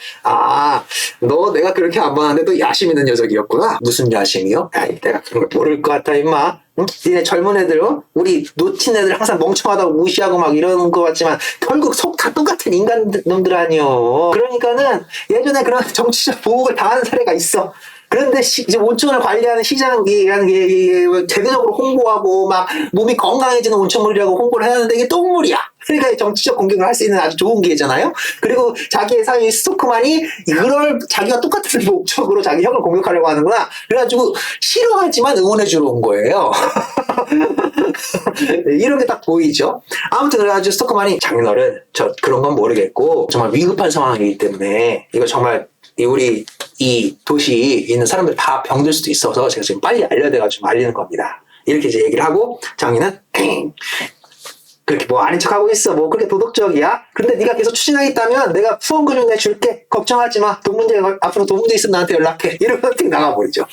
너 내가 그렇게 안 봤는데 또 야심 있는 녀석이었구나. 무슨 야심이요? 내가 그런 걸 모를 것 같아 임마. 응? 니네 젊은 애들 우리 놓친 애들 항상 멍청하다고 무시하고 막 이러는 것 같지만 결국 속 다 똑같은 인간놈들 아니요. 그러니까는 예전에 그런 정치적 보복을 당하는 사례가 있어. 그런데 이제 온천을 관리하는 시장이라는 게 제대적으로 홍보하고 막 몸이 건강해지는 온천물이라고 홍보를 해놨는데 이게 똥물이야. 그러니까 정치적 공격을 할 수 있는 아주 좋은 기회잖아요. 그리고 자기의 사위 스토크만이 이걸 자기가 똑같은 목적으로 자기 형을 공격하려고 하는구나. 그래가지고 싫어하지만 응원해주러 온 거예요. 이런 게 딱 보이죠. 아무튼 그래가지고 스토크만이 장인어른 저 그런 건 모르겠고 정말 위급한 상황이기 때문에 이거 정말 우리 이 도시에 있는 사람들 다 병들 수도 있어서 제가 지금 빨리 알려야 돼가지고 알리는 겁니다. 이렇게 이제 얘기를 하고 장인은 그렇게 뭐 아닌 척하고 있어. 뭐 그렇게 도덕적이야? 근데 네가 계속 추진하겠다면 내가 후원금 좀 내줄게. 걱정하지 마. 앞으로 돈 문제 있으면 나한테 연락해. 이러면 틱 나가버리죠.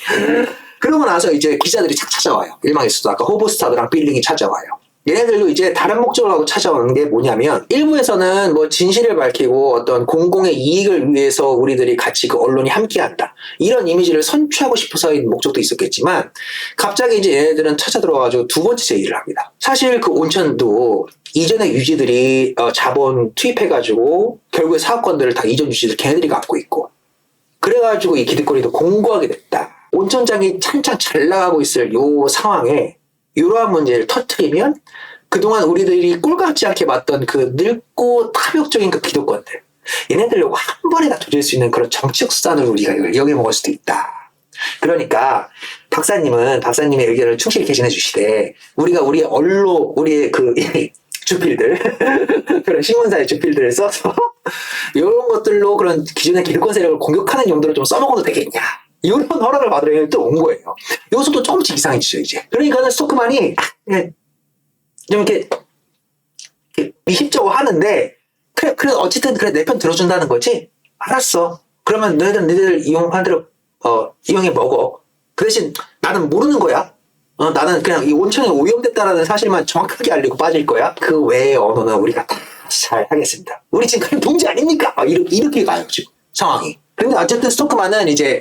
그러고 나서 이제 기자들이 착 찾아와요. 일망에서도 아까 호버스타드랑 빌링이 찾아와요. 얘네들도 이제 다른 목적을 하고 찾아오는 게 뭐냐면 일부에서는 뭐 진실을 밝히고 어떤 공공의 이익을 위해서 우리들이 같이 그 언론이 함께한다 이런 이미지를 선취하고 싶어서인 목적도 있었겠지만 갑자기 이제 얘네들은 찾아 들어와가지고 두 번째 제의를 합니다. 사실 그 온천도 이전의 유지들이 자본 투입해가지고 결국에 사업권들을 다 이전 유지들 걔네들이 갖고 있고 그래가지고 이 기득권이 더 공고하게 됐다. 온천장이 찬찬 잘 나가고 있을 요 상황에 이러한 문제를 터뜨리면 그동안 우리들이 꼴같지 않게 봤던 그 늙고 탐욕적인 그 기득권들 얘네들을 한 번에 다 조질 수 있는 그런 정치적 수단을 우리가 이용해 먹을 수도 있다. 그러니까 박사님의 의견을 충실히 개진해 주시되 우리의 언론, 우리의 그 주필들 그런 신문사의 주필들을 써서 이런 것들로 그런 기존의 기득권 세력을 공격하는 용도로 좀 써먹어도 되겠냐, 이런 허락을 받으려 또 온 거예요. 이것도 조금씩 이상해지죠 이제. 그러니까는 스토크만이 좀 이렇게 미심쩍어 하는데, 그래 어쨌든 그래 내 편 들어준다는 거지. 알았어. 그러면 너희들 이용한 대로 이용해 먹어. 그 대신 나는 모르는 거야. 나는 그냥 이 온천이 오염됐다라는 사실만 정확하게 알리고 빠질 거야. 그 외의 언어는 우리가 다 잘 하겠습니다. 우리 지금 그냥 동지 아닙니까? 이렇게 가요 지금 상황이. 근데 어쨌든 스토크만은 이제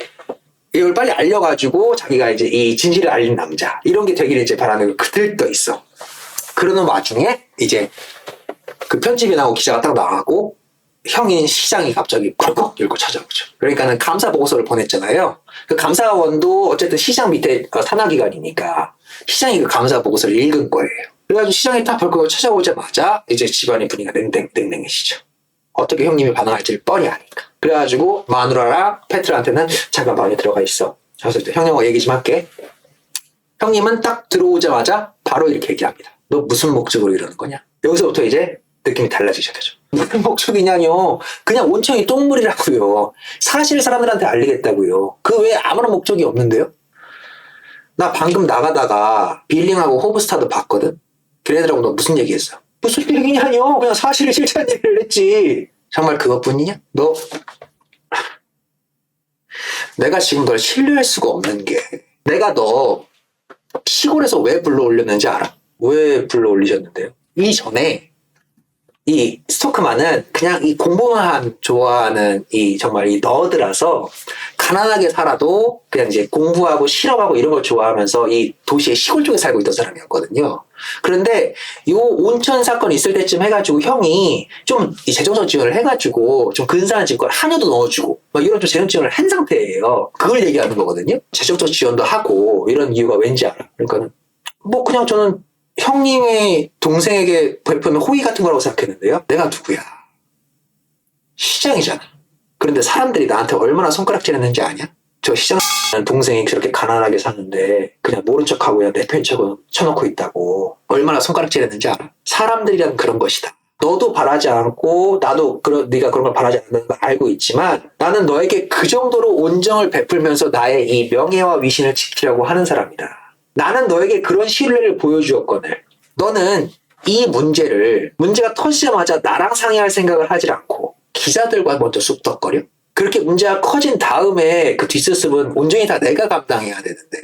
이걸 빨리 알려가지고 자기가 이제 이 진실을 알린 남자, 이런 게 되기를 이제 바라는 그 들떠 있어. 그러는 와중에 이제 그 편집이 나오고 기자가 딱 나가고 형인 시장이 갑자기 벌컥 열고 찾아오죠. 그러니까는 감사 보고서를 보냈잖아요. 그 감사원도 어쨌든 시장 밑에 산하기관이니까 시장이 그 감사 보고서를 읽은 거예요. 그래가지고 시장이 딱 벌컥 찾아오자마자 이제 집안의 분위기가 냉랭해지죠. 어떻게 형님이 반응할지를 뻔히 아니까. 그래가지고 마누라랑 페트라한테는 잠깐 방에 들어가 있어. 그래서 형님하고 얘기 좀 할게. 형님은 딱 들어오자마자 바로 이렇게 얘기합니다. 너 무슨 목적으로 이러는 거냐? 여기서부터 이제 느낌이 달라지셔야 되죠. 무슨 목적이냐뇨. 그냥 온천이 똥물이라고요. 사실 사람들한테 알리겠다고요. 그 외에 아무런 목적이 없는데요. 나 방금 나가다가 빌링하고 호브스타도 봤거든. 걔네들하고 너 무슨 얘기했어? 무슨 얘기냐뇨. 그냥 사실을 실체한 얘기를 했지. 정말 그것뿐이냐? 너 내가 지금 널 신뢰할 수가 없는 게, 내가 너 시골에서 왜 불러올렸는지 알아? 왜 불러올리셨는데요? 이전에 이 스토크만은 그냥 이 공부만 좋아하는 이 정말 이 너드라서 가난하게 살아도 그냥 이제 공부하고 실험하고 이런 걸 좋아하면서 이 도시의 시골 쪽에 살고 있던 사람이었거든요. 그런데 요 온천 사건 있을 때쯤 해가지고 형이 좀 이 재정적 지원을 해가지고 좀 근사한 집걸 한여도 넣어주고 막 이런 좀 재정 지원을 한 상태예요. 그걸 얘기하는 거거든요. 재정적 지원도 하고 이런 이유가 왠지 알아. 그러니까는 뭐 그냥 저는 형님의 동생에게 베푸는 호의 같은 거라고 생각했는데요. 내가 누구야? 시장이잖아. 그런데 사람들이 나한테 얼마나 손가락질 했는지 아냐? 저 시장 동생이 저렇게 가난하게 사는데 그냥 모른 척하고 그냥 내 편 쳐놓고 있다고 얼마나 손가락질 했는지 알아? 사람들이란 그런 것이다. 너도 바라지 않고 나도 네가 그런 걸 바라지 않는 걸 알고 있지만 나는 너에게 그 정도로 온정을 베풀면서 나의 이 명예와 위신을 지키려고 하는 사람이다. 나는 너에게 그런 신뢰를 보여주었거늘 너는 이 문제가 터지자마자 나랑 상의할 생각을 하질 않고 기자들과 먼저 쑥덕거려? 그렇게 문제가 커진 다음에 그 뒷수습은 온전히 다 내가 감당해야 되는데,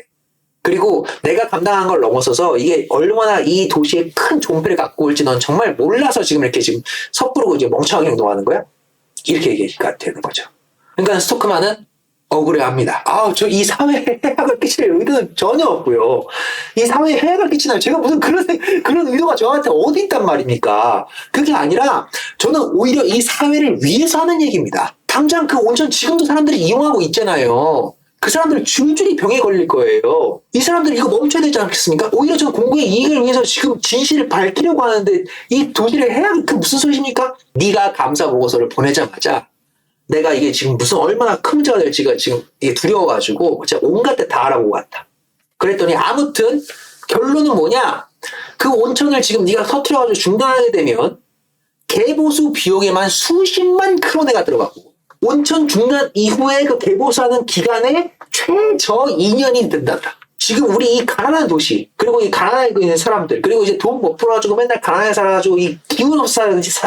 그리고 내가 감당한 걸 넘어서서 이게 얼마나 이 도시에 큰 존폐를 갖고 올지 넌 정말 몰라서 지금 이렇게 지금 섣부르고 이제 멍청하게 행동하는 거야? 이렇게 얘기가 되는 거죠. 그러니까 스토크만은 억울해합니다. 저 이 사회에 해악을 끼칠 의도는 전혀 없고요. 이 사회에 해악을 끼치나요? 제가 무슨 그런 의도가 저한테 어디 있단 말입니까? 그게 아니라 저는 오히려 이 사회를 위해서 하는 얘기입니다. 당장 그 온천 지금도 사람들이 이용하고 있잖아요. 그 사람들 줄줄이 병에 걸릴 거예요. 이 사람들 이거 멈춰야 되지 않겠습니까? 오히려 저는 공공의 이익을 위해서 지금 진실을 밝히려고 하는데 이 도시를 해악이 그 무슨 소리십니까? 네가 감사 보고서를 보내자마자 내가 이게 지금 무슨 얼마나 큰 문제가 될지가 지금 이게 두려워가지고 제가 온갖 데 다 알아보고 왔다. 그랬더니 아무튼 결론은 뭐냐? 그 온천을 지금 네가 터뜨려가지고 중단하게 되면 개보수 비용에만 수십만 크로네가 들어가고 온천 중단 이후에 그 개보수하는 기간에 최저 2년이 든단다. 지금 우리 이 가난한 도시, 그리고 이 가난하게 있는 사람들, 그리고 이제 돈 못 벌어가지고 맨날 가난하게 살아가지고 이 기운 없이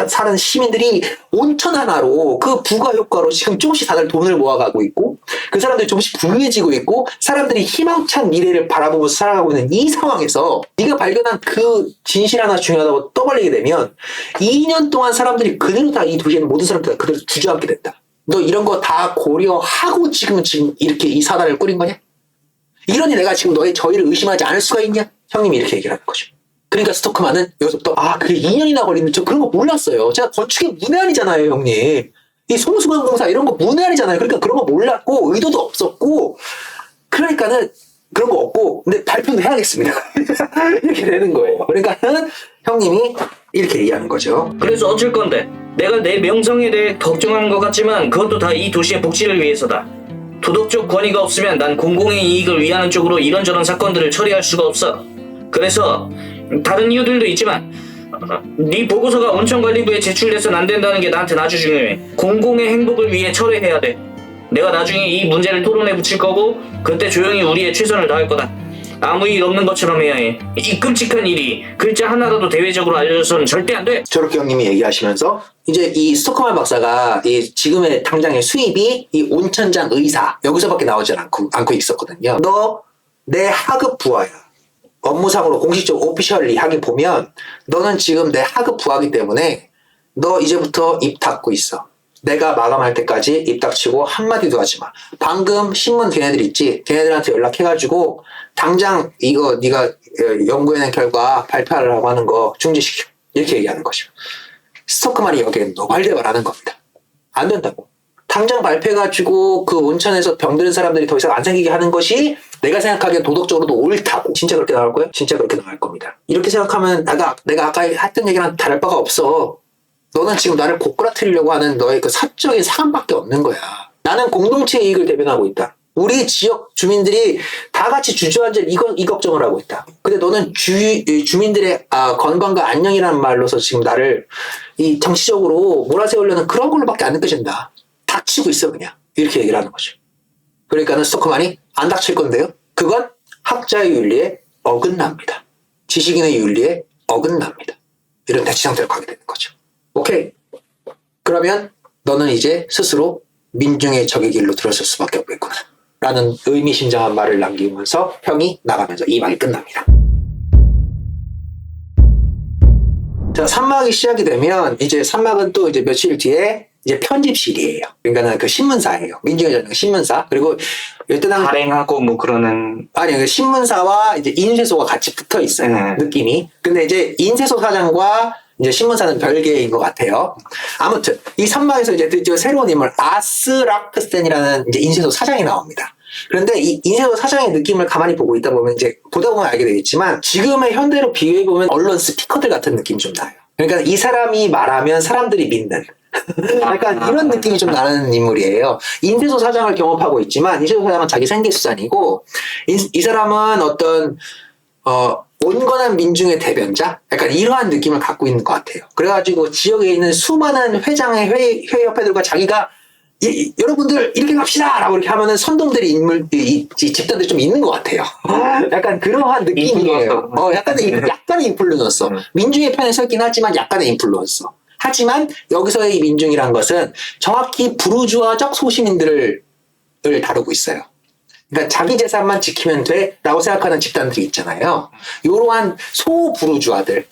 사는 시민들이 온천 하나로 그 부가 효과로 지금 조금씩 다들 돈을 모아가고 있고, 그 사람들이 조금씩 부유해지고 있고, 사람들이 희망찬 미래를 바라보면서 살아가고 있는 이 상황에서 네가 발견한 그 진실 하나 중요하다고 떠벌리게 되면 2년 동안 사람들이 그대로 다 이 도시에 있는 모든 사람들 다 그대로 주저앉게 된다. 너 이런 거 다 고려하고 지금 이렇게 이 사단을 꾸린 거냐? 이러니 내가 지금 너의 저희를 의심하지 않을 수가 있냐? 형님이 이렇게 얘기를 하는 거죠. 그러니까 스토크만은 여기서부터 그게 2년이나 걸리는 저 그런 거 몰랐어요. 제가 건축의 문외한이잖아요, 형님. 이 송수관공사 이런 거 문외한이잖아요. 그러니까 그런 거 몰랐고 의도도 없었고 그러니까는 그런 거 없고 근데 발표도 해야겠습니다. 이렇게 되는 거예요. 그러니까는 형님이 이렇게 얘기하는 거죠. 그래서 어쩔 건데? 내가 내 명성에 대해 걱정하는 것 같지만 그것도 다 이 도시의 복지를 위해서다. 도덕적 권위가 없으면 난 공공의 이익을 위하는 쪽으로 이런저런 사건들을 처리할 수가 없어. 그래서 다른 이유들도 있지만 네 보고서가 온천관리부에 제출돼서는 안 된다는 게 나한테는 아주 중요해. 공공의 행복을 위해 철회해야 돼. 내가 나중에 이 문제를 토론에 붙일 거고 그때 조용히 우리의 최선을 다할 거다. 아무 일 없는 것처럼 해야 해. 이 끔찍한 일이 글자 하나라도 대외적으로 알려져서는 절대 안 돼. 저렇게 형님이 얘기하시면서 이제 이 스토커만 박사가 이 지금의 당장의 수입이 이 온천장 의사 여기서밖에 나오지 않고 있었거든요. 너 내 하급 부하야. 업무상으로 공식적으로 오피셜리 하긴 보면 너는 지금 내 하급 부하기 때문에 너 이제부터 입 닫고 있어. 내가 마감할 때까지 입 닥치고 한마디도 하지 마. 방금 신문 걔네들 있지? 걔네들한테 연락해가지고 당장 이거 네가 연구해낸 결과 발표하라고 하는 거 중지시켜. 이렇게 얘기하는 거죠. 스토크만이 여기에 노발대발하는 겁니다. 안 된다고. 당장 발표해가지고 그 온천에서 병드는 사람들이 더 이상 안 생기게 하는 것이 내가 생각하기엔 도덕적으로도 옳다고. 진짜 그렇게 나올 거예요? 진짜 그렇게 나올 겁니다. 이렇게 생각하면 내가 아까 했던 얘기랑 다를 바가 없어. 너는 지금 나를 고꾸라뜨리려고 하는 너의 그 사적인 사감밖에 없는 거야. 나는 공동체 이익을 대변하고 있다. 우리 지역 주민들이 다 같이 주저앉아 이 걱정을 하고 있다. 근데 너는 주민들의 건강과 안녕이라는 말로서 지금 나를 이 정치적으로 몰아세우려는 그런 걸로밖에 안 느껴진다. 닥치고 있어 그냥. 이렇게 얘기를 하는 거죠. 그러니까는 스토커만이 안 닥칠 건데요. 그건 학자의 윤리에 어긋납니다. 지식인의 윤리에 어긋납니다. 이런 대치 상태로 가게 되는 거죠. 오케이. 그러면 너는 이제 스스로 민중의 적의 길로 들어설 수밖에 없겠구나. 라는 의미심장한 말을 남기면서 형이 나가면서 2막이 끝납니다. 자, 3막이 시작이 되면 이제 3막은 또 이제 며칠 뒤에 이제 편집실이에요. 그러니까는 그 신문사예요. 민중의 전당 신문사. 그리고 이때 발행하고 뭐 그러는 아니 그 신문사와 이제 인쇄소가 같이 붙어 있어요. 느낌이. 근데 이제 인쇄소 사장과 이제 신문사는 별개인 것 같아요. 아무튼 이 3막에서 이제 드디어 새로운 인물 아스라크센이라는 이제 인쇄소 사장이 나옵니다. 그런데 이 인쇄소 사장의 느낌을 가만히 보고 있다 보면 이제 보다 보면 알게 되겠지만 지금의 현대로 비교해 보면 언론 스피커들 같은 느낌이 좀 나요. 그러니까 이 사람이 말하면 사람들이 믿는 약간 이런 느낌이 좀 나는 인물이에요. 인쇄소 사장을 경험하고 있지만 인쇄소 사장은 자기 생계수단이고 이 사람은 어떤 온건한 민중의 대변자? 약간 이러한 느낌을 갖고 있는 것 같아요. 그래가지고 지역에 있는 수많은 회장의 회협회들과 자기가 여러분들 이렇게 갑시다! 라고 이렇게 하면은 선동들이 이 집단들이 좀 있는 것 같아요. 약간 그러한 느낌이에요. 약간의 인플루언서. 민중의 편에 섰긴 하지만 약간의 인플루언서. 하지만 여기서의 이 민중이란 것은 정확히 부르주아적 소시민들을 다루고 있어요. 그러니까 자기 재산만 지키면 돼 라고 생각하는 집단들이 있잖아요. 이러한 소부르주아들의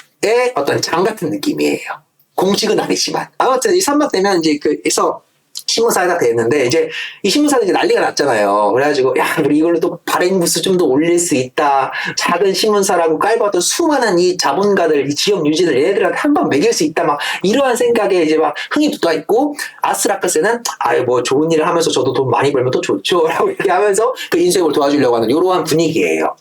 어떤 장 같은 느낌이에요. 공식은 아니지만. 아무튼 이 3막 되면 이제 그래서 신문사가 됐는데 이제 이 신문사는 이제 난리가 났잖아요. 그래가지고 야 우리 이걸로 또 발행 부수 좀 더 올릴 수 있다. 작은 신문사라고 깔봤던 수많은 이 자본가들, 이 지역 유지들 얘네들한테 한 번 매길 수 있다. 막 이러한 생각에 이제 막 흥이 돋아 있고 아스라크스는 아유 뭐 좋은 일을 하면서 저도 돈 많이 벌면 또 좋죠라고 얘기하면서 그 인쇄업을 도와주려고 하는 이러한 분위기예요.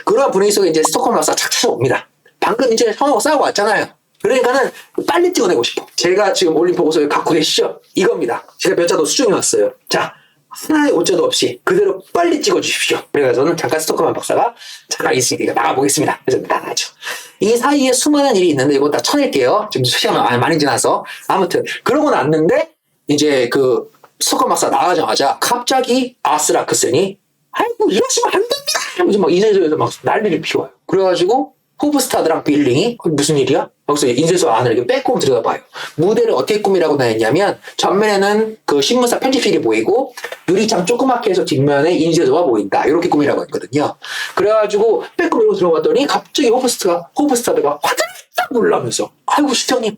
그러한 분위기 속에 이제 스톡홀m 박사가 착 찾아옵니다. 방금 이제 형하고 싸우고 왔잖아요. 그러니까는 빨리 찍어내고 싶어. 제가 지금 올린 보고서에 갖고 계시죠? 이겁니다. 제가 몇 자도 수정해 왔어요. 자, 하나의 오자도 없이 그대로 빨리 찍어주십시오. 그래서 저는 잠깐 스토커만 박사가 잠깐 있으니까 나가보겠습니다. 그래서 나가죠. 이 사이에 수많은 일이 있는데 이거 다 쳐낼게요. 지금 시간 많이 지나서. 아무튼 그러고 났는데 이제 그 스토커만 박사 나가자마자 갑자기 아스라크센이 아이고 이러시면 안 됩니다. 이러면서 막 인쇄소에서 막 난리를 피워요. 그래가지고 호브스타드랑 빌링이 무슨 일이야? 여기서 인쇄소 안을 이렇게 빼꼼 들여다봐요. 무대를 어떻게 꾸미라고 했냐면 전면에는 그 신문사 편집실이 보이고 유리창 조그맣게 해서 뒷면에 인쇄소가 보인다. 이렇게 꾸미라고 했거든요. 그래가지고 빼꼼 이러고 들어갔더니 갑자기 호브스타드가 화들짝 놀라면서 아이고 실장님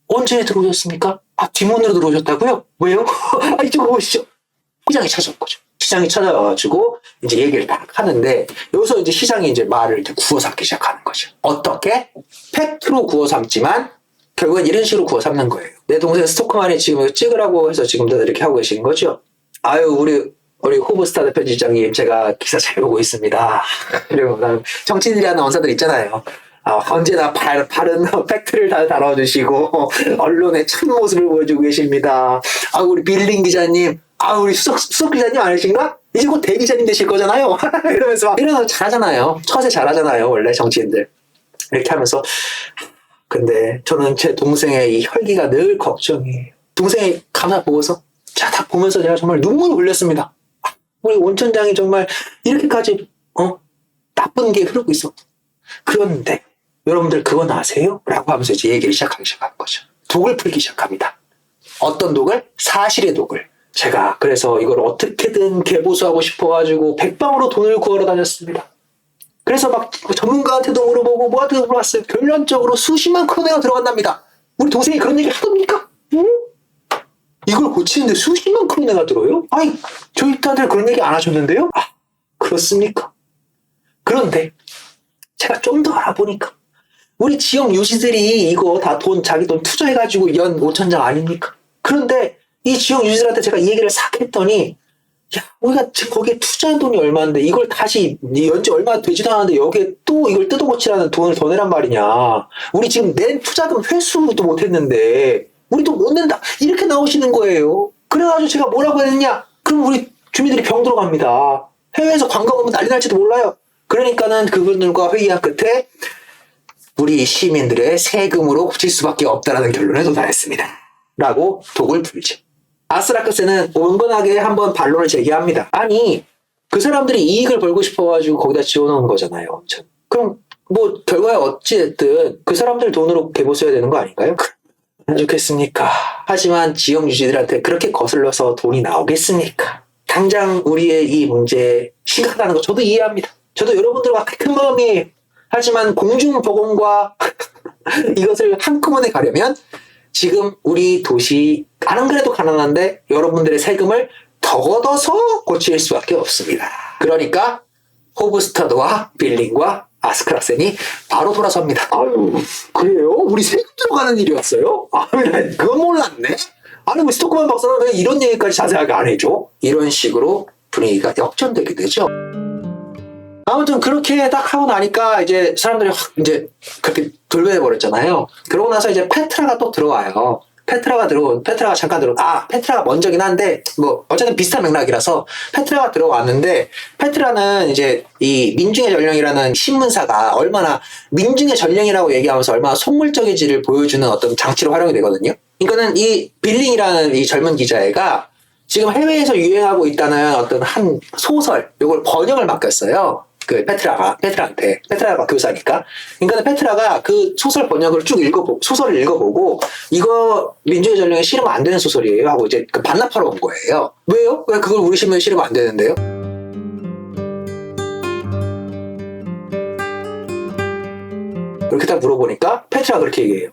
언제 들어오셨습니까? 아 뒷문으로 들어오셨다고요? 왜요? 아 이쪽으로 오시죠. 시장이 찾아온 거죠. 시장이 찾아와가지고 이제 얘기를 딱 하는데 여기서 이제 시장이 이제 말을 이제 구워 삼기 시작하는 거죠. 어떻게? 팩트로 구워 삼지만 결국엔 이런 식으로 구워 삼는 거예요. 내 동생 스토커만이 지금 찍으라고 해서 지금 다들 이렇게 하고 계신 거죠. 아유 우리 호브스타드 편집장님 제가 기사 잘 보고 있습니다. 그리고 정치인이라는 언사들 있잖아요. 언제나 바른 팩트를 다 다뤄주시고 언론의 참 모습을 보여주고 계십니다. 우리 빌링 기자님 우리 수석 기자님 아니신가? 이제 곧 대기자님 되실 거잖아요. 이러면서 막 이러면서 잘하잖아요. 처세 잘하잖아요. 원래 정치인들. 이렇게 하면서 근데 저는 제 동생의 이 혈기가 늘 걱정이에요. 동생이 가만 보고서 딱 보면서 제가 정말 눈물을 흘렸습니다. 우리 원천장이 정말 이렇게까지 나쁜 게 흐르고 있어. 그런데 여러분들 그건 아세요? 라고 하면서 이제 얘기를 시작하기 시작한 거죠. 독을 풀기 시작합니다. 어떤 독을? 사실의 독을. 제가 그래서 이걸 어떻게든 개보수하고 싶어가지고 백방으로 돈을 구하러 다녔습니다. 그래서 막 전문가한테도 물어보고 뭐한테도 물어봤어요. 결론적으로 수십만 크로네가 들어간답니다. 우리 동생이 그런 얘기 하던니까? 응? 이걸 고치는데 수십만 크로네가 들어요? 아니 저희 다들 그런 얘기 안 하셨는데요? 그렇습니까? 그런데 제가 좀 더 알아보니까 우리 지역 유지들이 이거 다 자기 돈 투자해가지고 연 5천장 아닙니까? 그런데 이 지역 유지들한테 제가 이 얘기를 싹 했더니 야 우리가 지금 거기에 투자한 돈이 얼마인데 이걸 다시 연지 얼마 되지도 않았는데 여기에 또 이걸 뜯어고치라는 돈을 더 내란 말이냐. 우리 지금 낸 투자금 회수도 못했는데 우리도 못 낸다. 이렇게 나오시는 거예요. 그래가지고 제가 뭐라고 했느냐. 그럼 우리 주민들이 병 들어갑니다. 해외에서 관광 오면 난리 날지도 몰라요. 그러니까는 그분들과 회의한 끝에 우리 시민들의 세금으로 고칠 수밖에 없다라는 결론에 도달했습니다. 라고 독을 풀죠. 아스라크스는 온건하게 한번 반론을 제기합니다. 아니 그 사람들이 이익을 벌고 싶어가지고 거기다 지어놓은 거잖아요. 엄청. 그럼 뭐 결과에 어찌됐든 그 사람들 돈으로 개보수해야 되는 거 아닌가요? 안 좋겠습니까? 하지만 지역 유지들한테 그렇게 거슬러서 돈이 나오겠습니까? 당장 우리의 이 문제 심각하다는 거 저도 이해합니다. 저도 여러분들과 같은 마음이에요. 하지만 공중보건과 이것을 한꺼번에 가려면 지금 우리 도시 안 그래도 가난한데 여러분들의 세금을 더 걷어서 고칠 수밖에 없습니다. 그러니까 호브스타드와 빌링과 아스크락센이 바로 돌아섭니다. 아유 그래요? 우리 세금 들어가는 일이었어요? 난 그건 몰랐네. 아니 왜 스토크만 박사는 왜 이런 얘기까지 자세하게 안 해줘? 이런 식으로 분위기가 역전되게 되죠. 아무튼 그렇게 딱 하고 나니까 이제 사람들이 확 이제 그렇게 돌변해 버렸잖아요. 그러고 나서 이제 페트라가 또 들어와요. 페트라가 잠깐 페트라가 먼저긴 한데 뭐 어쨌든 비슷한 맥락이라서 페트라가 들어왔는데 페트라는 이제 이 민중의 전령이라는 신문사가 얼마나 민중의 전령이라고 얘기하면서 얼마나 속물적인지를 보여주는 어떤 장치로 활용이 되거든요. 그러니까는 이 빌링이라는 이 젊은 기자애가 지금 해외에서 유행하고 있다는 어떤 한 소설 요걸 번역을 맡겼어요. 그 페트라한테. 페트라가 교사니까. 그러니까 페트라가 그 소설 번역을 쭉 소설을 읽어보고 이거 민중의 전령에 실으면 안 되는 소설이에요 하고 이제 그 반납하러 온 거예요. 왜요? 왜 그걸 우리 신문에 실으면 안 되는데요? 그렇게 딱 물어보니까 페트라가 그렇게 얘기해요.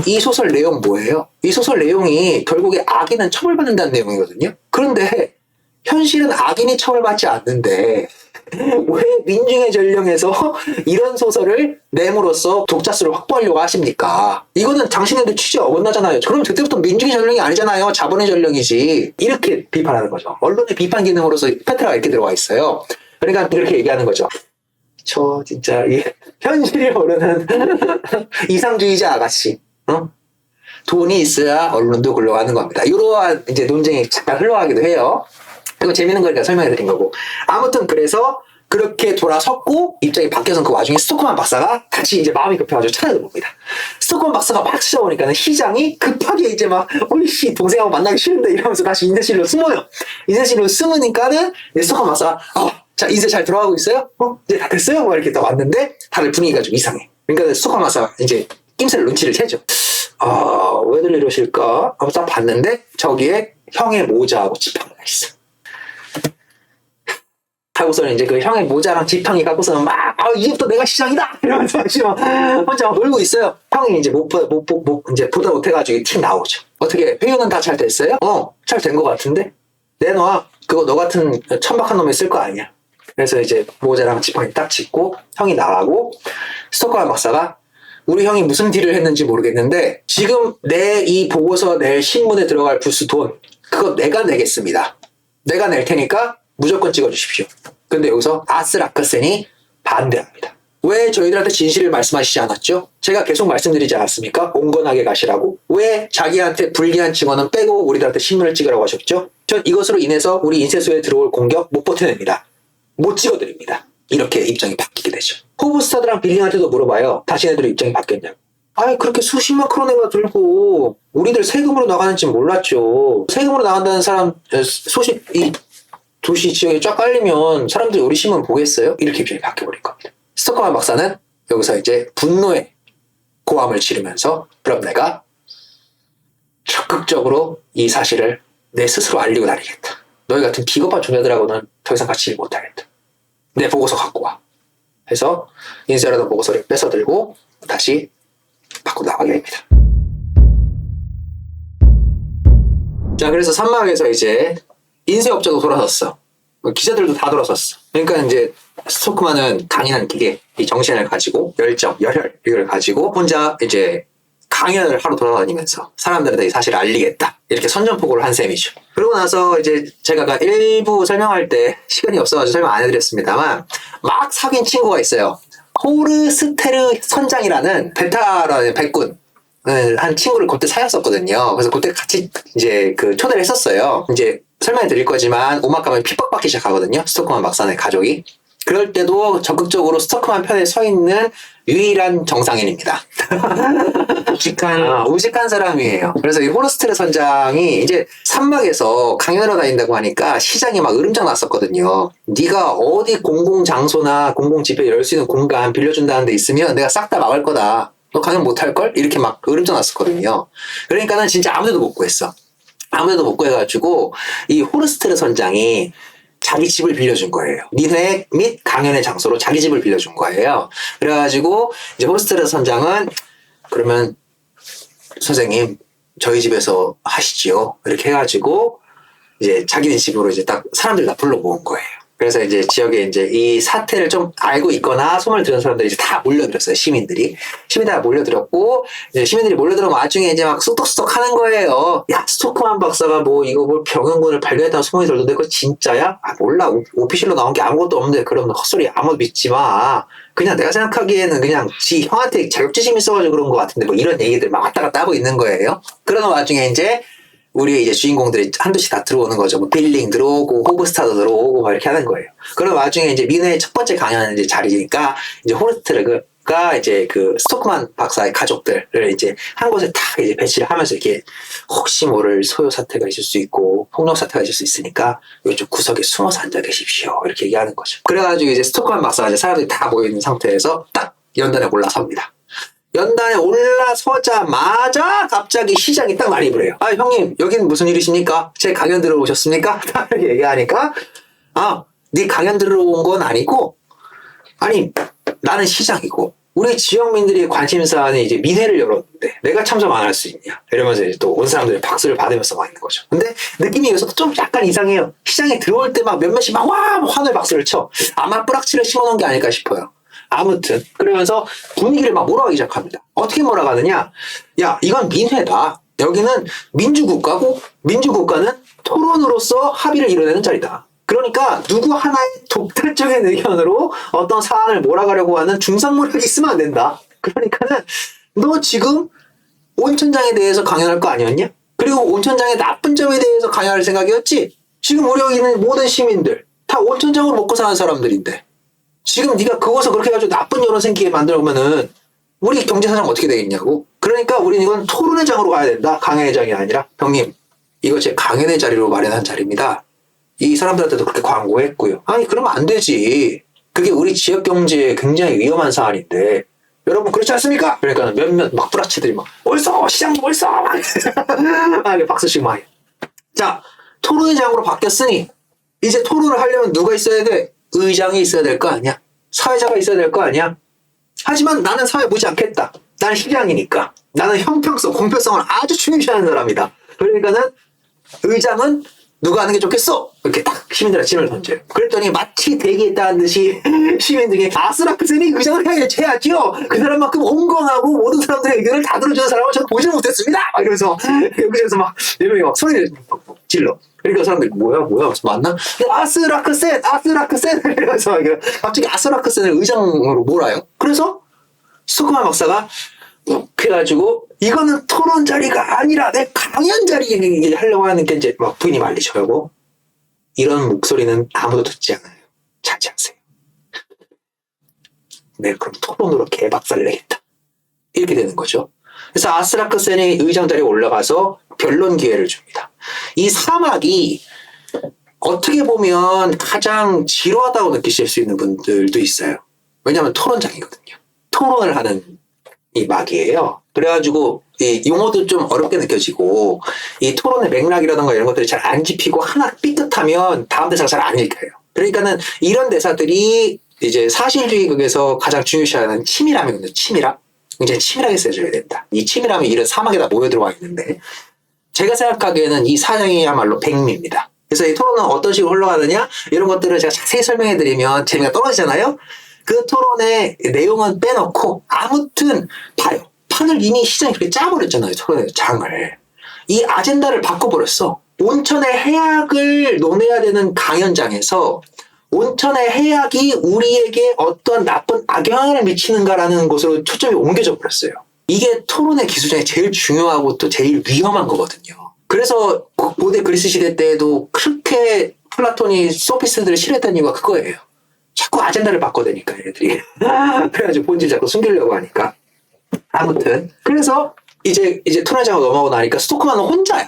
이 소설 내용 뭐예요? 이 소설 내용이 결국에 악인은 처벌받는다는 내용이거든요. 그런데 현실은 악인이 처벌받지 않는데 왜 민중의 전령에서 이런 소설을 내므로써 독자 수를 확보하려고 하십니까? 이거는 당신네들 취지에 어긋나잖아요. 그럼 그때부터 민중의 전령이 아니잖아요. 자본의 전령이지. 이렇게 비판하는 거죠. 언론의 비판 기능으로서 페트라가 이렇게 들어와 있어요. 그러니까 이렇게 얘기하는 거죠. 저 진짜 현실이 모르는 이상주의자 아가씨. 돈이 있어야 언론도 굴러가는 겁니다. 이러한 이제 논쟁이 잠깐 흘러가기도 해요. 이거 재밌는 거니까 설명해 드린 거고. 아무튼 그래서 그렇게 돌아섰고 입장이 바뀌어서 그 와중에 스토크만 박사가 다시 이제 마음이 급해가지고 찾아봅니다. 스토크만 박사가 막 찾아오니까는 시장이 급하게 이제 막 어이씨 동생하고 만나기 싫은데 이러면서 다시 인쇄실로 숨어요. 인쇄실로 숨으니까는 스토크만 박사가 자 인쇄 잘 들어가고 있어요? 이제 다 됐어요? 막 이렇게 딱 왔는데 다들 분위기가 좀 이상해. 그러니까 스토크만 박사가 이제 낌새를 눈치를 채죠. 왜들 이러실까? 하고 딱 봤는데 저기에 형의 모자하고 지팡이가 있어. 하고서는 이제 그 형의 모자랑 지팡이 갖고서는 막 이제부터 내가 시장이다 이러면서 혼자 막 놀고 있어요. 형이 이제 이제 보다 못해가지고 티 나오죠. 어떻게 회유는 다 잘 됐어요? 잘 된 것 같은데 내놔. 그거 너 같은 천박한 놈이 쓸 거 아니야. 그래서 이제 모자랑 지팡이 딱 짚고 형이 나가고 스토커 박사가 우리 형이 무슨 딜을 했는지 모르겠는데 지금 내 이 보고서 낼 신문에 들어갈 부수 돈 그거 내가 내겠습니다. 내가 낼 테니까 무조건 찍어주십시오. 근데 여기서 아스라크센이 반대합니다. 왜 저희들한테 진실을 말씀하시지 않았죠? 제가 계속 말씀드리지 않았습니까? 온건하게 가시라고. 왜 자기한테 불리한 증언은 빼고 우리들한테 신문을 찍으라고 하셨죠? 전 이것으로 인해서 우리 인쇄소에 들어올 공격 못 버텨냅니다. 못 찍어드립니다. 이렇게 입장이 바뀌게 되죠. 호브스타드랑 빌링한테도 물어봐요. 자신네들의 입장이 바뀌었냐고. 아니 그렇게 수십만 크로네가 들고 우리들 세금으로 나가는지 몰랐죠. 세금으로 나간다는 사람 소식 이 도시 지역에 쫙 깔리면 사람들이 우리 신문 보겠어요? 이렇게 입장이 바뀌어버릴 겁니다. 스토커만 박사는 여기서 이제 분노의 고함을 지르면서 그럼 내가 적극적으로 이 사실을 내 스스로 알리고 다니겠다. 너희 같은 비겁한 존재들하고는 더 이상 같이 일 못하겠다. 내 보고서 갖고 와. 해서 인쇄하던 보고서를 뺏어들고 다시 밖으로 나가게 됩니다. 자, 그래서 산막에서 이제 인쇄업자도 돌아섰어. 기자들도 다 돌아섰어. 그러니까 이제 스토크만은 강인한 기계, 이 정신을 가지고 열정, 열혈 이걸 가지고 혼자 이제 강연을 하러 돌아다니면서 사람들한테 이 사실을 알리겠다. 이렇게 선전포고를 한 셈이죠. 그러고 나서 이제 제가 아까 일부 설명할 때 시간이 없어가지고 설명 안 해드렸습니다만 막 사귄 친구가 있어요. 호르스테르 선장이라는 베타라는 백군 한 친구를 그때 사귀었었거든요. 그래서 그때 같이 이제 그 초대를 했었어요. 이제 설명해 드릴 거지만 오막가면 핍박받기 시작하거든요. 스토크만 박사의 가족이. 그럴 때도 적극적으로 스토크만 편에 서 있는 유일한 정상인입니다. 우직한 사람이에요. 그래서 이 호르스테르 선장이 이제 산막에서 강연을 다닌다고 하니까 시장이 막 으름장 났었거든요. 네가 어디 공공장소나 공공집회 열 수 있는 공간 빌려준다는 데 있으면 내가 싹 다 막을 거다. 너 강연 못할걸? 이렇게 막 으름장 났었거든요. 그러니까는 진짜 아무데도 못 구했어. 아무데도 못 구해가지고 이 호르스테르 선장이 자기 집을 빌려준 거예요. 민회 및 강연의 장소로 자기 집을 빌려준 거예요. 그래가지고 이제 호르스테르 선장은 그러면 선생님 저희 집에서 하시지요. 이렇게 해가지고 이제 자기네 집으로 이제 딱 사람들 다 불러 모은 거예요. 그래서 이제 지역에 이제 이 사태를 좀 알고 있거나 소문을 들은 사람들이 이제 다 몰려들었어요. 시민들이 다 몰려들었고 이제 시민들이 몰려들은 와중에 이제 막 쑥덕쑥덕 하는 거예요. 야 스토크만 박사가 뭐 이거 뭐 병영군을 발견했다는 소문이 들던데 그거 진짜야? 아 몰라 오피셜로 나온 게 아무것도 없는데 그럼 헛소리 아무도 믿지 마. 그냥 내가 생각하기에는 그냥 지 형한테 자격지심이 있어가지고 그런 것 같은데 뭐 이런 얘기들 막 왔다 갔다 하고 있는 거예요. 그러는 와중에 이제 우리의 이제 주인공들이 한두씩 다 들어오는 거죠. 뭐 빌링 들어오고 호브스타도 들어오고 막 이렇게 하는 거예요. 그런 와중에 이제 민회의 첫 번째 강연 이제 자리니까 이제 호르스테르가 이제 그 스토크만 박사의 가족들을 이제 한 곳에 다 이제 배치를 하면서 이렇게 혹시 모를 소요 사태가 있을 수 있고 폭력 사태가 있을 수 있으니까 이쪽 구석에 숨어서 앉아 계십시오. 이렇게 얘기하는 거죠. 그래가지고 이제 스토크만 박사가 이제 사람들이 다 모여 있는 상태에서 딱 연단에 올라섭니다. 연단에 올라서자마자 갑자기 시장이 딱 난입을 해요. 아 형님 여기는 무슨 일이십니까? 제 강연 들어오셨습니까? 이렇게 얘기하니까 네 강연 들어온 건 아니고 아니 나는 시장이고 우리 지역민들이 관심사는 이제 민회를 열었는데 내가 참석 안 할 수 있냐 이러면서 이제 또 온 사람들이 박수를 받으면서 막 있는 거죠. 근데 느낌이 여기서 좀 약간 이상해요. 시장에 들어올 때 막 몇몇이 막 와 하늘 박수를 쳐. 아마 뿌락치를 심어놓은 게 아닐까 싶어요. 아무튼 그러면서 분위기를 막 몰아가기 시작합니다. 어떻게 몰아가느냐? 야 이건 민회다. 여기는 민주국가고 민주국가는 토론으로서 합의를 이뤄내는 자리다. 그러니까 누구 하나의 독단적인 의견으로 어떤 사안을 몰아가려고 하는 중상모략이 있으면 안 된다. 그러니까는 너 지금 온천장에 대해서 강연할 거 아니었냐? 그리고 온천장의 나쁜 점에 대해서 강연할 생각이었지? 지금 우리 여기 있는 모든 시민들 다 온천장으로 먹고 사는 사람들인데 지금 네가 그것을 그렇게 해가지고 나쁜 여론 생기게 만들면은 우리 경제사정 어떻게 되겠냐고. 그러니까 우리는 이건 토론회 장으로 가야 된다. 강연회장이 아니라 형님 이거 제 강연회 자리로 마련한 자리입니다. 이 사람들한테도 그렇게 광고했고요. 아니 그러면 안 되지. 그게 우리 지역 경제에 굉장히 위험한 사안인데 여러분 그렇지 않습니까? 그러니까 몇몇 막 뿌라치들이 막 옳소 시장님 옳소 막 박수씩 막 해요. 자 토론회장으로 바뀌었으니 이제 토론을 하려면 누가 있어야 돼? 의장이 있어야 될 거 아니야? 사회자가 있어야 될 거 아니야? 하지만 나는 사회 보지 않겠다. 나는 시장이니까. 나는 형평성, 공평성을 아주 중요시하는 사람이다. 그러니까는 의장은 누가 하는 게 좋겠어? 이렇게 딱 시민들한테 질문을 던져요. 그랬더니 마치 대기했다는 듯이 시민들이 아스라크센이 의장을 해야죠. 그 사람만큼 온건하고 모든 사람들의 의견을 다 들어주는 사람은 저는 보지 못했습니다. 막 이러면서 여기서 막 네 명이 막 소리를 질러. 그러니까 사람들이 뭐야 그래서 맞나? 아스라크센 이러면서 갑자기 아스라크센을 의장으로 몰아요. 그래서 스토크만 박사가 해가지고 이거는 토론 자리가 아니라 내 강연 자리 하려고 하는 게 이제 막 부인이 말리셔요. 이런 목소리는 아무도 듣지 않아요. 자제하세요. 네, 그럼 토론으로 개박살을 내겠다. 이렇게 되는 거죠. 그래서 아스라크센이 의장 자리에 올라가서 변론 기회를 줍니다. 이 사막이 어떻게 보면 가장 지루하다고 느끼실 수 있는 분들도 있어요. 왜냐하면 토론장이거든요. 토론을 하는 이 막이에요. 그래가지고 이 용어도 좀 어렵게 느껴지고 이 토론의 맥락이라든가 이런 것들이 잘 안 짚히고 하나 삐끗하면 다음 대사가 잘 안 읽혀요. 그러니까는 이런 대사들이 이제 사실주의극에서 가장 중요시하는 치밀함이거든요. 치밀함. 굉장히 치밀하게 써줘야 된다. 이 치밀함이 이런 사막에다 모여 들어와 있는데 제가 생각하기에는 이 사장이야말로 백미입니다. 그래서 이 토론은 어떤 식으로 흘러가느냐 이런 것들을 제가 자세히 설명해 드리면 재미가 떨어지잖아요. 그 토론의 내용은 빼놓고 아무튼 봐요. 판을 이미 시장이 그렇게 짜버렸잖아요. 토론의 장을. 이 아젠다를 바꿔버렸어. 온천의 해악을 논해야 되는 강연장에서 온천의 해악이 우리에게 어떤 나쁜 악영향을 미치는가라는 것으로 초점이 옮겨져 버렸어요. 이게 토론의 기술 중에 제일 중요하고 또 제일 위험한 거거든요. 그래서 고대 그리스 시대 때에도 그렇게 플라톤이 소피스트들을 싫어했다는 이유가 그거예요. 자꾸 아젠다를 바꿔대니까 얘네들이. 그래가지고 본질 자꾸 숨기려고 하니까. 아무튼 그래서 이제 토론장으로 넘어가고 나니까 스토크만은 혼자야.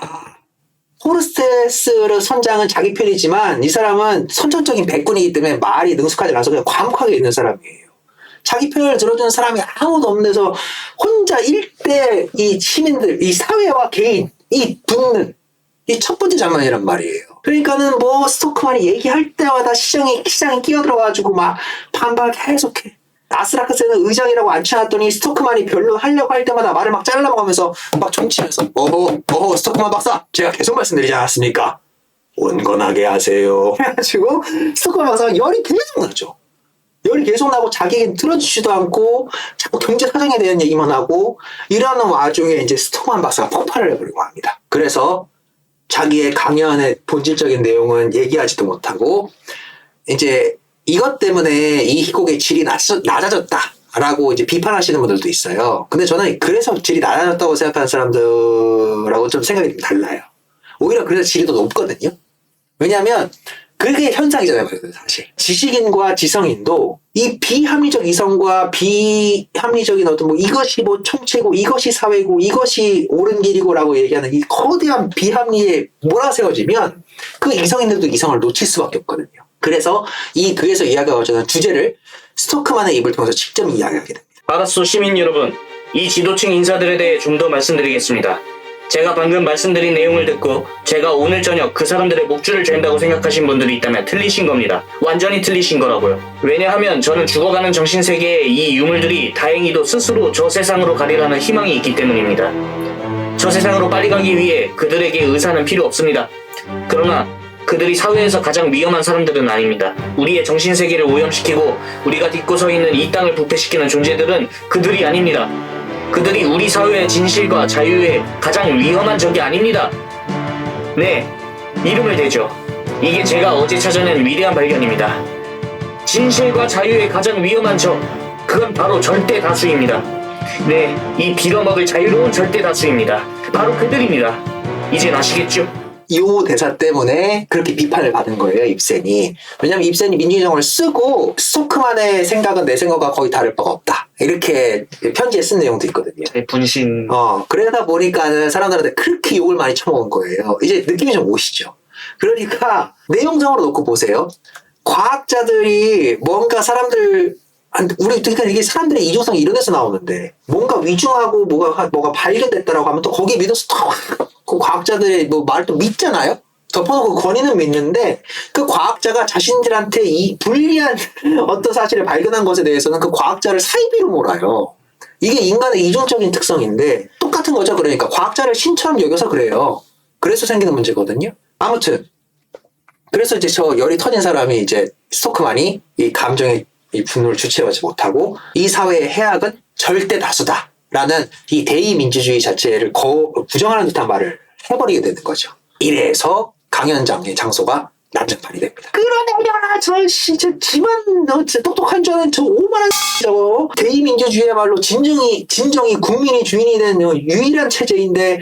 호르스테스를 선장은 자기 편이지만 이 사람은 선천적인 백군이기 때문에 말이 능숙하지 않아서 그냥 과묵하게 있는 사람이에요. 자기 편을 들어주는 사람이 아무도 없는 데서 혼자 일대 이 시민들, 이 사회와 개인이 붙는 이 첫 번째 장면이란 말이에요. 그러니까는 뭐 스토크만이 얘기할 때마다 시장이 끼어들어가지고 막 반박을 계속해. 아스라크센은 의장이라고 앉혀놨더니 스토크만이 변론하려고 할 때마다 말을 막 잘라먹으면서 막 정치면서 어허 스토크만 박사 제가 계속 말씀드리지 않았습니까? 온건하게 하세요. 그래가지고 스토크만 박사가 열이 계속 나죠. 열이 계속 나고 자기 얘기는 들어주지도 않고 자꾸 경제 사정에 대한 얘기만 하고 이러는 와중에 이제 스토크만 박사가 폭발을 해버리고 합니다. 그래서 자기의 강연의 본질적인 내용은 얘기하지도 못하고 이제 이것 때문에 이 희곡의 질이 낮아졌다라고 이제 비판하시는 분들도 있어요. 근데 저는 그래서 질이 낮아졌다고 생각하는 사람들하고 좀 생각이 좀 달라요. 오히려 그래서 질이 더 높거든요. 왜냐하면 그게 현상이잖아요, 사실. 지식인과 지성인도 이 비합리적 이성과 비합리적인 어떤 뭐 이것이 뭐 총체고 이것이 사회고 이것이 옳은 길이고라고 얘기하는 이 거대한 비합리에 몰아세워지면 그 이성인들도 이성을 놓칠 수밖에 없거든요. 그래서 이 글에서 이야기하고 저는 주제를 스토크만의 입을 통해서 직접 이야기하게 됩니다. 알았소 시민 여러분, 이 지도층 인사들에 대해 좀 더 말씀드리겠습니다. 제가 방금 말씀드린 내용을 듣고 제가 오늘 저녁 그 사람들의 목줄을 잰다고 생각하신 분들이 있다면 틀리신 겁니다. 완전히 틀리신 거라고요. 왜냐하면 저는 죽어가는 정신세계의 이 유물들이 다행히도 스스로 저 세상으로 가리라는 희망이 있기 때문입니다. 저 세상으로 빨리 가기 위해 그들에게 의사는 필요 없습니다. 그러나 그들이 사회에서 가장 위험한 사람들은 아닙니다. 우리의 정신세계를 오염시키고 우리가 딛고 서 있는 이 땅을 부패시키는 존재들은 그들이 아닙니다. 그들이 우리 사회의 진실과 자유의 가장 위험한 적이 아닙니다. 네, 이름을 대죠. 이게 제가 어제 찾아낸 위대한 발견입니다. 진실과 자유의 가장 위험한 적, 그건 바로 절대 다수입니다. 네, 이 빌어먹을 자유로운 절대 다수입니다. 바로 그들입니다. 이젠 아시겠죠? 이 대사 때문에 그렇게 비판을 받은 거예요, 입센이. 왜냐면 입센이 민주정을 쓰고 스토크만의 생각은 내 생각과 거의 다를 바가 없다. 이렇게 편지에 쓴 내용도 있거든요. 분신. 그러다 보니까는 사람들한테 그렇게 욕을 많이 쳐먹은 거예요. 이제 느낌이 좀 오시죠? 그러니까 내용적으로 놓고 보세요. 과학자들이 뭔가 그러니까 이게 사람들의 이중성이 이런 데서 나오는데 뭔가 위중하고 뭐가 발견됐다라고 하면 또 거기에 믿어서 그 과학자들의 뭐 말을 또 믿잖아요. 덮어놓고 권위는 믿는데 그 과학자가 자신들한테 이 불리한 어떤 사실을 발견한 것에 대해서는 그 과학자를 사이비로 몰아요. 이게 인간의 이중적인 특성인데 똑같은 거죠. 그러니까 과학자를 신처럼 여겨서 그래요. 그래서 생기는 문제거든요. 아무튼 그래서 이제 저 열이 터진 사람이 이제 스토크만이 이 감정의 이 분노를 주체하지 못하고 이 사회의 해악은 절대 다수다라는 이 대의민주주의 자체를 부정하는 듯한 말을 해버리게 되는 거죠. 이래서 강연장의 장소가 난장판이 됩니다. 끌어내려라 저 진짜 지만 너 진짜 똑똑한 줄 아는 저 오만한 저거 대의민주주의야말로 진정이 국민이 주인이 된 유일한 체제인데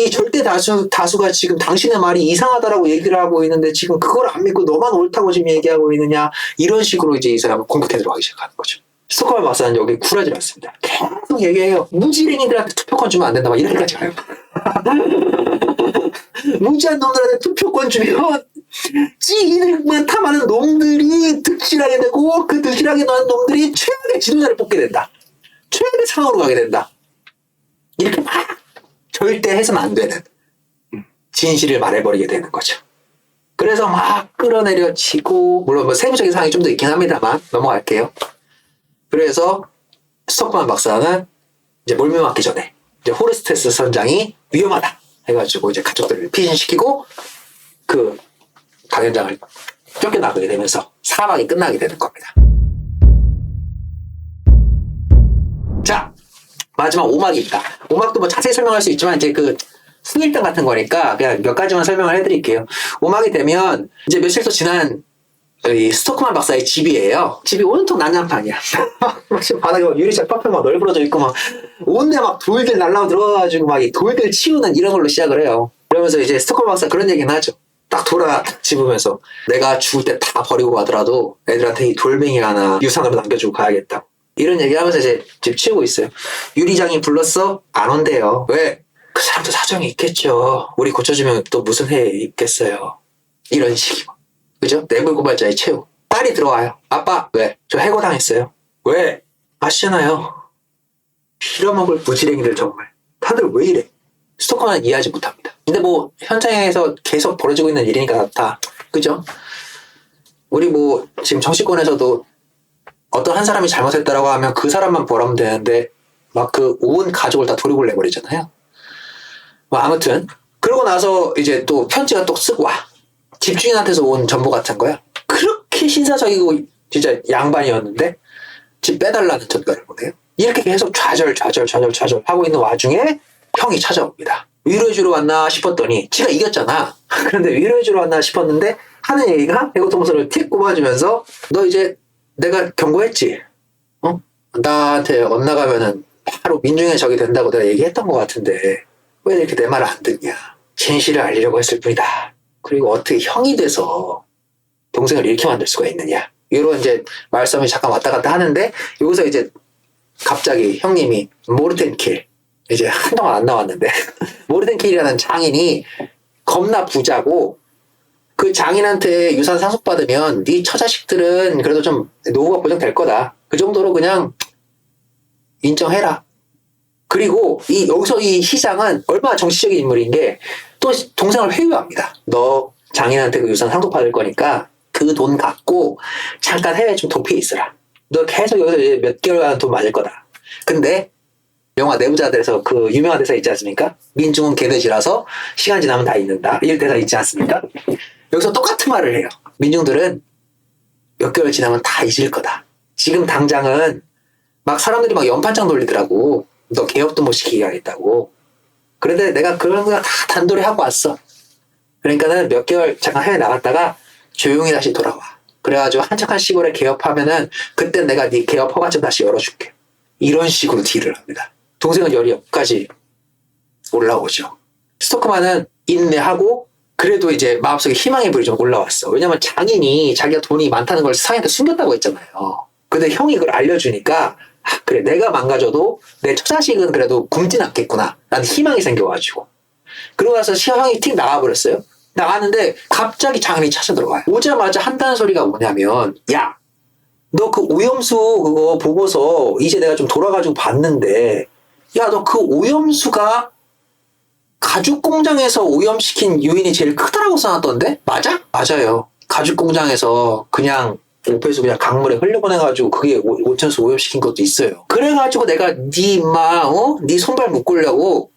이 절대 다수가 지금 당신의 말이 이상하다라고 얘기를 하고 있는데 지금 그걸 안 믿고 너만 옳다고 지금 얘기하고 있느냐 이런 식으로 이제 이 사람은 공격해 들어가기 시작하는 거죠. 스토커만 박사는 여기 굴하지 않습니다. 계속 얘기해요. 무지랭이들한테 투표권 주면 안 된다 막 이렇게까지 가요. 무지한 놈들한테 투표권 주면 찌익만 탐하는 놈들이 득실하게 되고 그 득실하게 나는 놈들이 최악의 지도자를 뽑게 된다. 최악의 상황으로 가게 된다. 이렇게 막 절대 해서는 안 되는 진실을 말해버리게 되는 거죠. 그래서 막 끌어내려치고 물론 뭐 세부적인 상황이 좀 더 있긴 합니다만 넘어갈게요. 그래서 스토크만 박사는 이제 몰매 맞기 전에 이제 호르스테스 선장이 위험하다 해가지고 이제 가족들을 피신시키고 그 강연장을 쫓겨나게 되면서 사막이 끝나게 되는 겁니다. 자, 마지막 5막입니다. 5막도 뭐 자세히 설명할 수 있지만 이제 그 수일등 같은 거니까 그냥 몇 가지만 설명을 해드릴게요. 5막이 되면 이제 며칠 또 지난 이 스토크만 박사의 집이에요. 집이 온통 난장판이야. 지금 바닥에 막 유리창 파편 막 널브러져 있고 막 온데 막 돌들 날라와 들어가가지고 막 이 돌들 치우는 이런 걸로 시작을 해요. 그러면서 이제 스토크만 박사 그런 얘기는 하죠. 딱 돌아 집으면서 내가 죽을 때 다 버리고 가더라도 애들한테 이 돌멩이 하나 유산으로 남겨주고 가야겠다. 이런 얘기하면서 이제 집 치우고 있어요. 유리장이 불렀어? 안 온대요. 왜? 그 사람도 사정이 있겠죠. 우리 고쳐주면 또 무슨 해 있겠어요. 이런 식이고. 그죠? 내물고발자의 최후. 딸이 들어와요. 아빠, 왜? 저 해고당했어요. 왜? 아시잖아요. 빌어먹을 무지랭이들 정말. 다들 왜 이래? 스토커는 이해하지 못합니다. 근데 뭐 현장에서 계속 벌어지고 있는 일이니까 다 그죠? 우리 뭐 지금 정치권에서도 어떤 한 사람이 잘못했다라고 하면 그 사람만 벌하면 되는데 막 그 온 가족을 다 도륙을 내버리잖아요. 뭐 아무튼 그러고 나서 이제 또 편지가 또 쓰고 와. 집주인한테서 온 정보 같은 거야. 그렇게 신사적이고 진짜 양반이었는데 집 빼달라는 전가를 보내요. 이렇게 계속 좌절 하고 있는 와중에 형이 찾아옵니다. 위로해주러 왔나 싶었더니 지가 이겼잖아. 그런데 위로해주러 왔나 싶었는데 하는 얘기가 배고통솔을 틱 꼽아주면서 너 이제 내가 경고했지? 나한테 엇나가면은 바로 민중의 적이 된다고 내가 얘기했던 것 같은데 왜 이렇게 내 말을 안 듣냐. 진실을 알리려고 했을 뿐이다. 그리고 어떻게 형이 돼서 동생을 이렇게 만들 수가 있느냐. 이런 이제 말씀이 잠깐 왔다 갔다 하는데 여기서 이제 갑자기 형님이 모르텐킬 이제 한동안 안 나왔는데 모르텐킬이라는 장인이 겁나 부자고 그 장인한테 유산 상속받으면 네 처자식들은 그래도 좀 노후가 보장될 거다. 그 정도로 그냥 인정해라. 그리고 여기서 이 시장은 얼마나 정치적인 인물인 게 또 동생을 회유합니다. 너 장인한테 그 유산 상속받을 거니까 그 돈 갖고 잠깐 해외에 좀 도피해 있으라. 너 계속 여기서 이제 몇 개월간 돈 맞을 거다. 근데 영화 내부자들에서 그 유명한 대사 있지 않습니까? 민중은 개돼지라서 시간 지나면 다 잊는다. 이 대사 있지 않습니까? 여기서 똑같은 말을 해요. 민중들은 몇 개월 지나면 다 잊을 거다. 지금 당장은 막 사람들이 막 연판장 돌리더라고. 너 개업도 못 시키게 하겠다고. 그런데 내가 그런 거 다 단돌이 하고 왔어. 그러니까는 몇 개월 잠깐 해외 나갔다가 조용히 다시 돌아와. 그래가지고 한적한 시골에 개업하면은 그때 내가 네 개업 허가증 다시 열어줄게. 이런 식으로 딜을 합니다. 동생은 열이 여기까지 올라오죠. 스토크만은 인내하고 그래도 이제 마음속에 희망의 불이 좀 올라왔어. 왜냐면 장인이 자기가 돈이 많다는 걸 상인한테 숨겼다고 했잖아요. 근데 형이 그걸 알려주니까 그래 내가 망가져도 내 처자식은 그래도 굶진 않겠구나 라는 희망이 생겨가지고 그러고 나서 형이 틱 나가버렸어요. 나갔는데 갑자기 장인이 찾아 들어와요. 오자마자 한다는 소리가 뭐냐면 야 너 그 오염수 그거 보고서 이제 내가 좀 돌아가지고 봤는데 야 너 그 오염수가 가죽 공장에서 오염시킨 요인이 제일 크다라고 써놨던데? 맞아? 맞아요. 가죽 공장에서 그냥 오폐수 그냥 강물에 흘려보내가지고 그게 오천수 오염시킨 것도 있어요. 그래가지고 내가 네 손발 묶으려고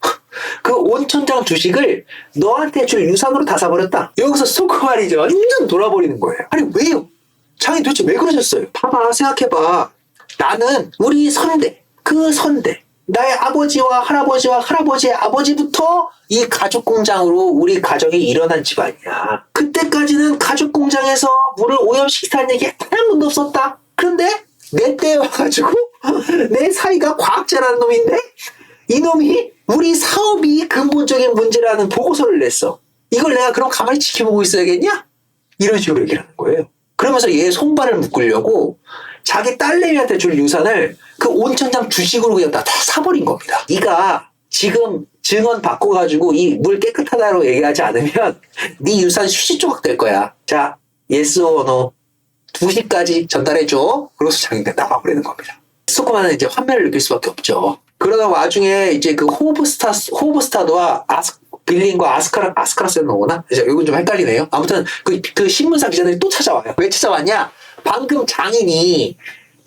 그 온천장 주식을 너한테 줄 유산으로 다 사버렸다. 여기서 스토크만이 이제 완전 돌아버리는 거예요. 아니 왜요? 장인 도대체 왜 그러셨어요? 봐봐, 생각해봐. 나는 우리 선대, 그 선대, 나의 아버지와 할아버지와 할아버지의 아버지부터 이 가죽 공장으로 우리 가정이 일어난 집안이야. 그때까지는 가죽 공장에서 물을 오염시키다는 얘기 단 한 번도 없었다. 그런데 내 때에 와가지고 내 사이가 과학자라는 놈인데 이놈이 우리 사업이 근본적인 문제라는 보고서를 냈어. 이걸 내가 그럼 가만히 지켜보고 있어야겠냐? 이런 식으로 얘기를 하는 거예요. 그러면서 얘 손발을 묶으려고 자기 딸내미한테 줄 유산을 그 온천장 주식으로 그냥 다 사버린 겁니다. 네가 지금 증언 바꿔가지고 이 물 깨끗하다고 얘기하지 않으면 네 유산 휴지 조각 될 거야. 자, yes or no. 2시까지 전달해줘. 그래서 장인가 나가버리는 겁니다. 스토커만은 이제 환멸을 느낄 수밖에 없죠. 그러다 와중에 이제 그 호브스타드와 빌린과 아스카라스는 오나? 이건 좀 헷갈리네요. 아무튼 그 신문사 기자들이 또 찾아와요. 왜 찾아왔냐? 방금 장인이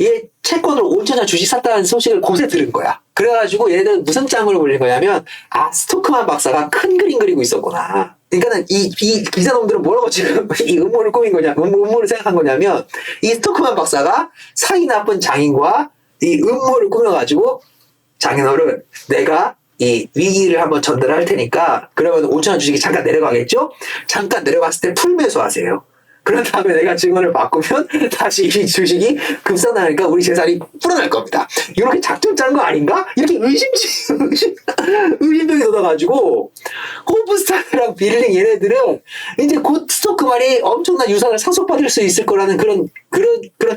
얘 채권을 5천원 주식 샀다는 소식을 곳에 들은 거야. 그래가지고 얘는 무슨 짱을 올린 거냐면, 스토크만 박사가 큰 그림 그리고 있었구나. 그러니까는 이 기자놈들은 뭐라고 지금 이 음모를 꾸민 거냐, 음모를 생각한 거냐면, 이 스토크만 박사가 사이 나쁜 장인과 이 음모를 꾸며가지고, 장인어른, 내가 이 위기를 한번 전달할 테니까, 그러면 5천원 주식이 잠깐 내려가겠죠? 잠깐 내려갔을 때 풀매수하세요. 그런 다음에 내가 증언을 바꾸면 다시 이 주식이 급상나니까 우리 재산이 불어날 겁니다. 이렇게 작전 짠 거 아닌가? 이렇게 의심병이 돋아가지고 호프스타드랑 빌링 얘네들은 이제 곧 스토크만이 엄청난 유산을 상속받을 수 있을 거라는 그런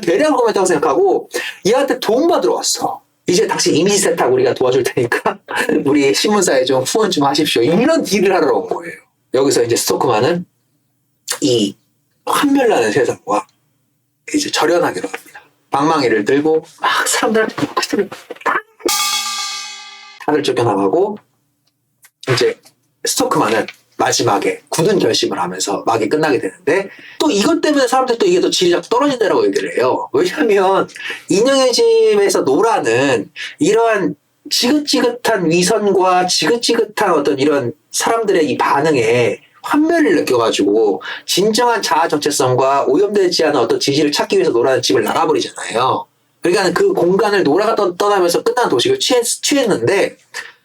대략을 검했다고 생각하고 얘한테 돈 받으러 왔어. 이제 당신 이미지 세탁 우리가 도와줄 테니까 우리 신문사에 좀 후원 좀 하십시오. 이런 딜을 하러 온 거예요. 여기서 이제 스토크만은 이 환멸나는 세상과 이제 절연하기로 합니다. 방망이를 들고 막 사람들한테 다들 쫓겨나가고 이제 스토크만은 마지막에 굳은 결심을 하면서 막이 끝나게 되는데 또 이것 때문에 사람들이 또 이게 또 질이 자꾸 떨어진다라고 얘기를 해요. 왜냐하면 인형의 집에서 노라는 이러한 지긋지긋한 위선과 지긋지긋한 어떤 이런 사람들의 이 반응에 환멸을 느껴가지고 진정한 자아 정체성과 오염되지 않은 어떤 지지를 찾기 위해서 노라는 집을 나가버리잖아요. 그러니까 그 공간을 노라가 떠나면서 끝난 도식을 취했는데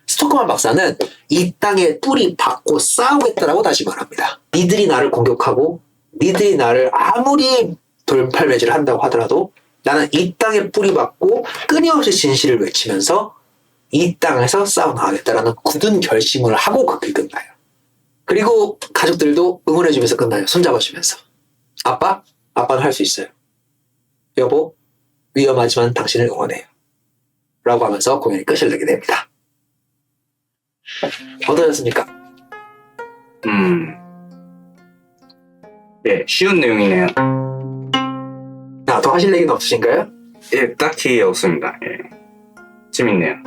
스토크만 박사는 이 땅에 뿌리 박고 싸우겠다라고 다시 말합니다. 니들이 나를 공격하고 니들이 나를 아무리 돌팔매질을 한다고 하더라도 나는 이 땅에 뿌리 박고 끊임없이 진실을 외치면서 이 땅에서 싸워나가겠다라는 굳은 결심을 하고 그 길 끝나요. 그리고 가족들도 응원해주면서 끝나요. 손잡아주면서. 아빠는 할 수 있어요. 여보, 위험하지만 당신을 응원해요. 라고 하면서 공연이 끝을 내게 됩니다. 어떠셨습니까? 네, 쉬운 내용이네요. 더 하실 얘기는 없으신가요? 예, 딱히 없습니다. 예. 재밌네요.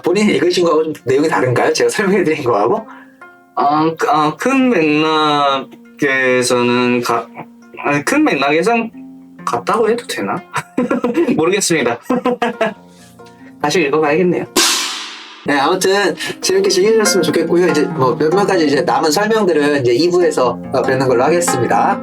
본인이 읽으신 거하고 좀 내용이 다른가요? 제가 설명해드린 거하고? 큰 맥락에서는 큰 맥락에선 같다고 해도 되나? 모르겠습니다. 다시 읽어봐야겠네요. 네, 아무튼 재밌게 즐기셨으면 좋겠고요. 이제 뭐 몇몇 가지 이제 남은 설명들은 이제 2부에서 뵙는 걸로 하겠습니다.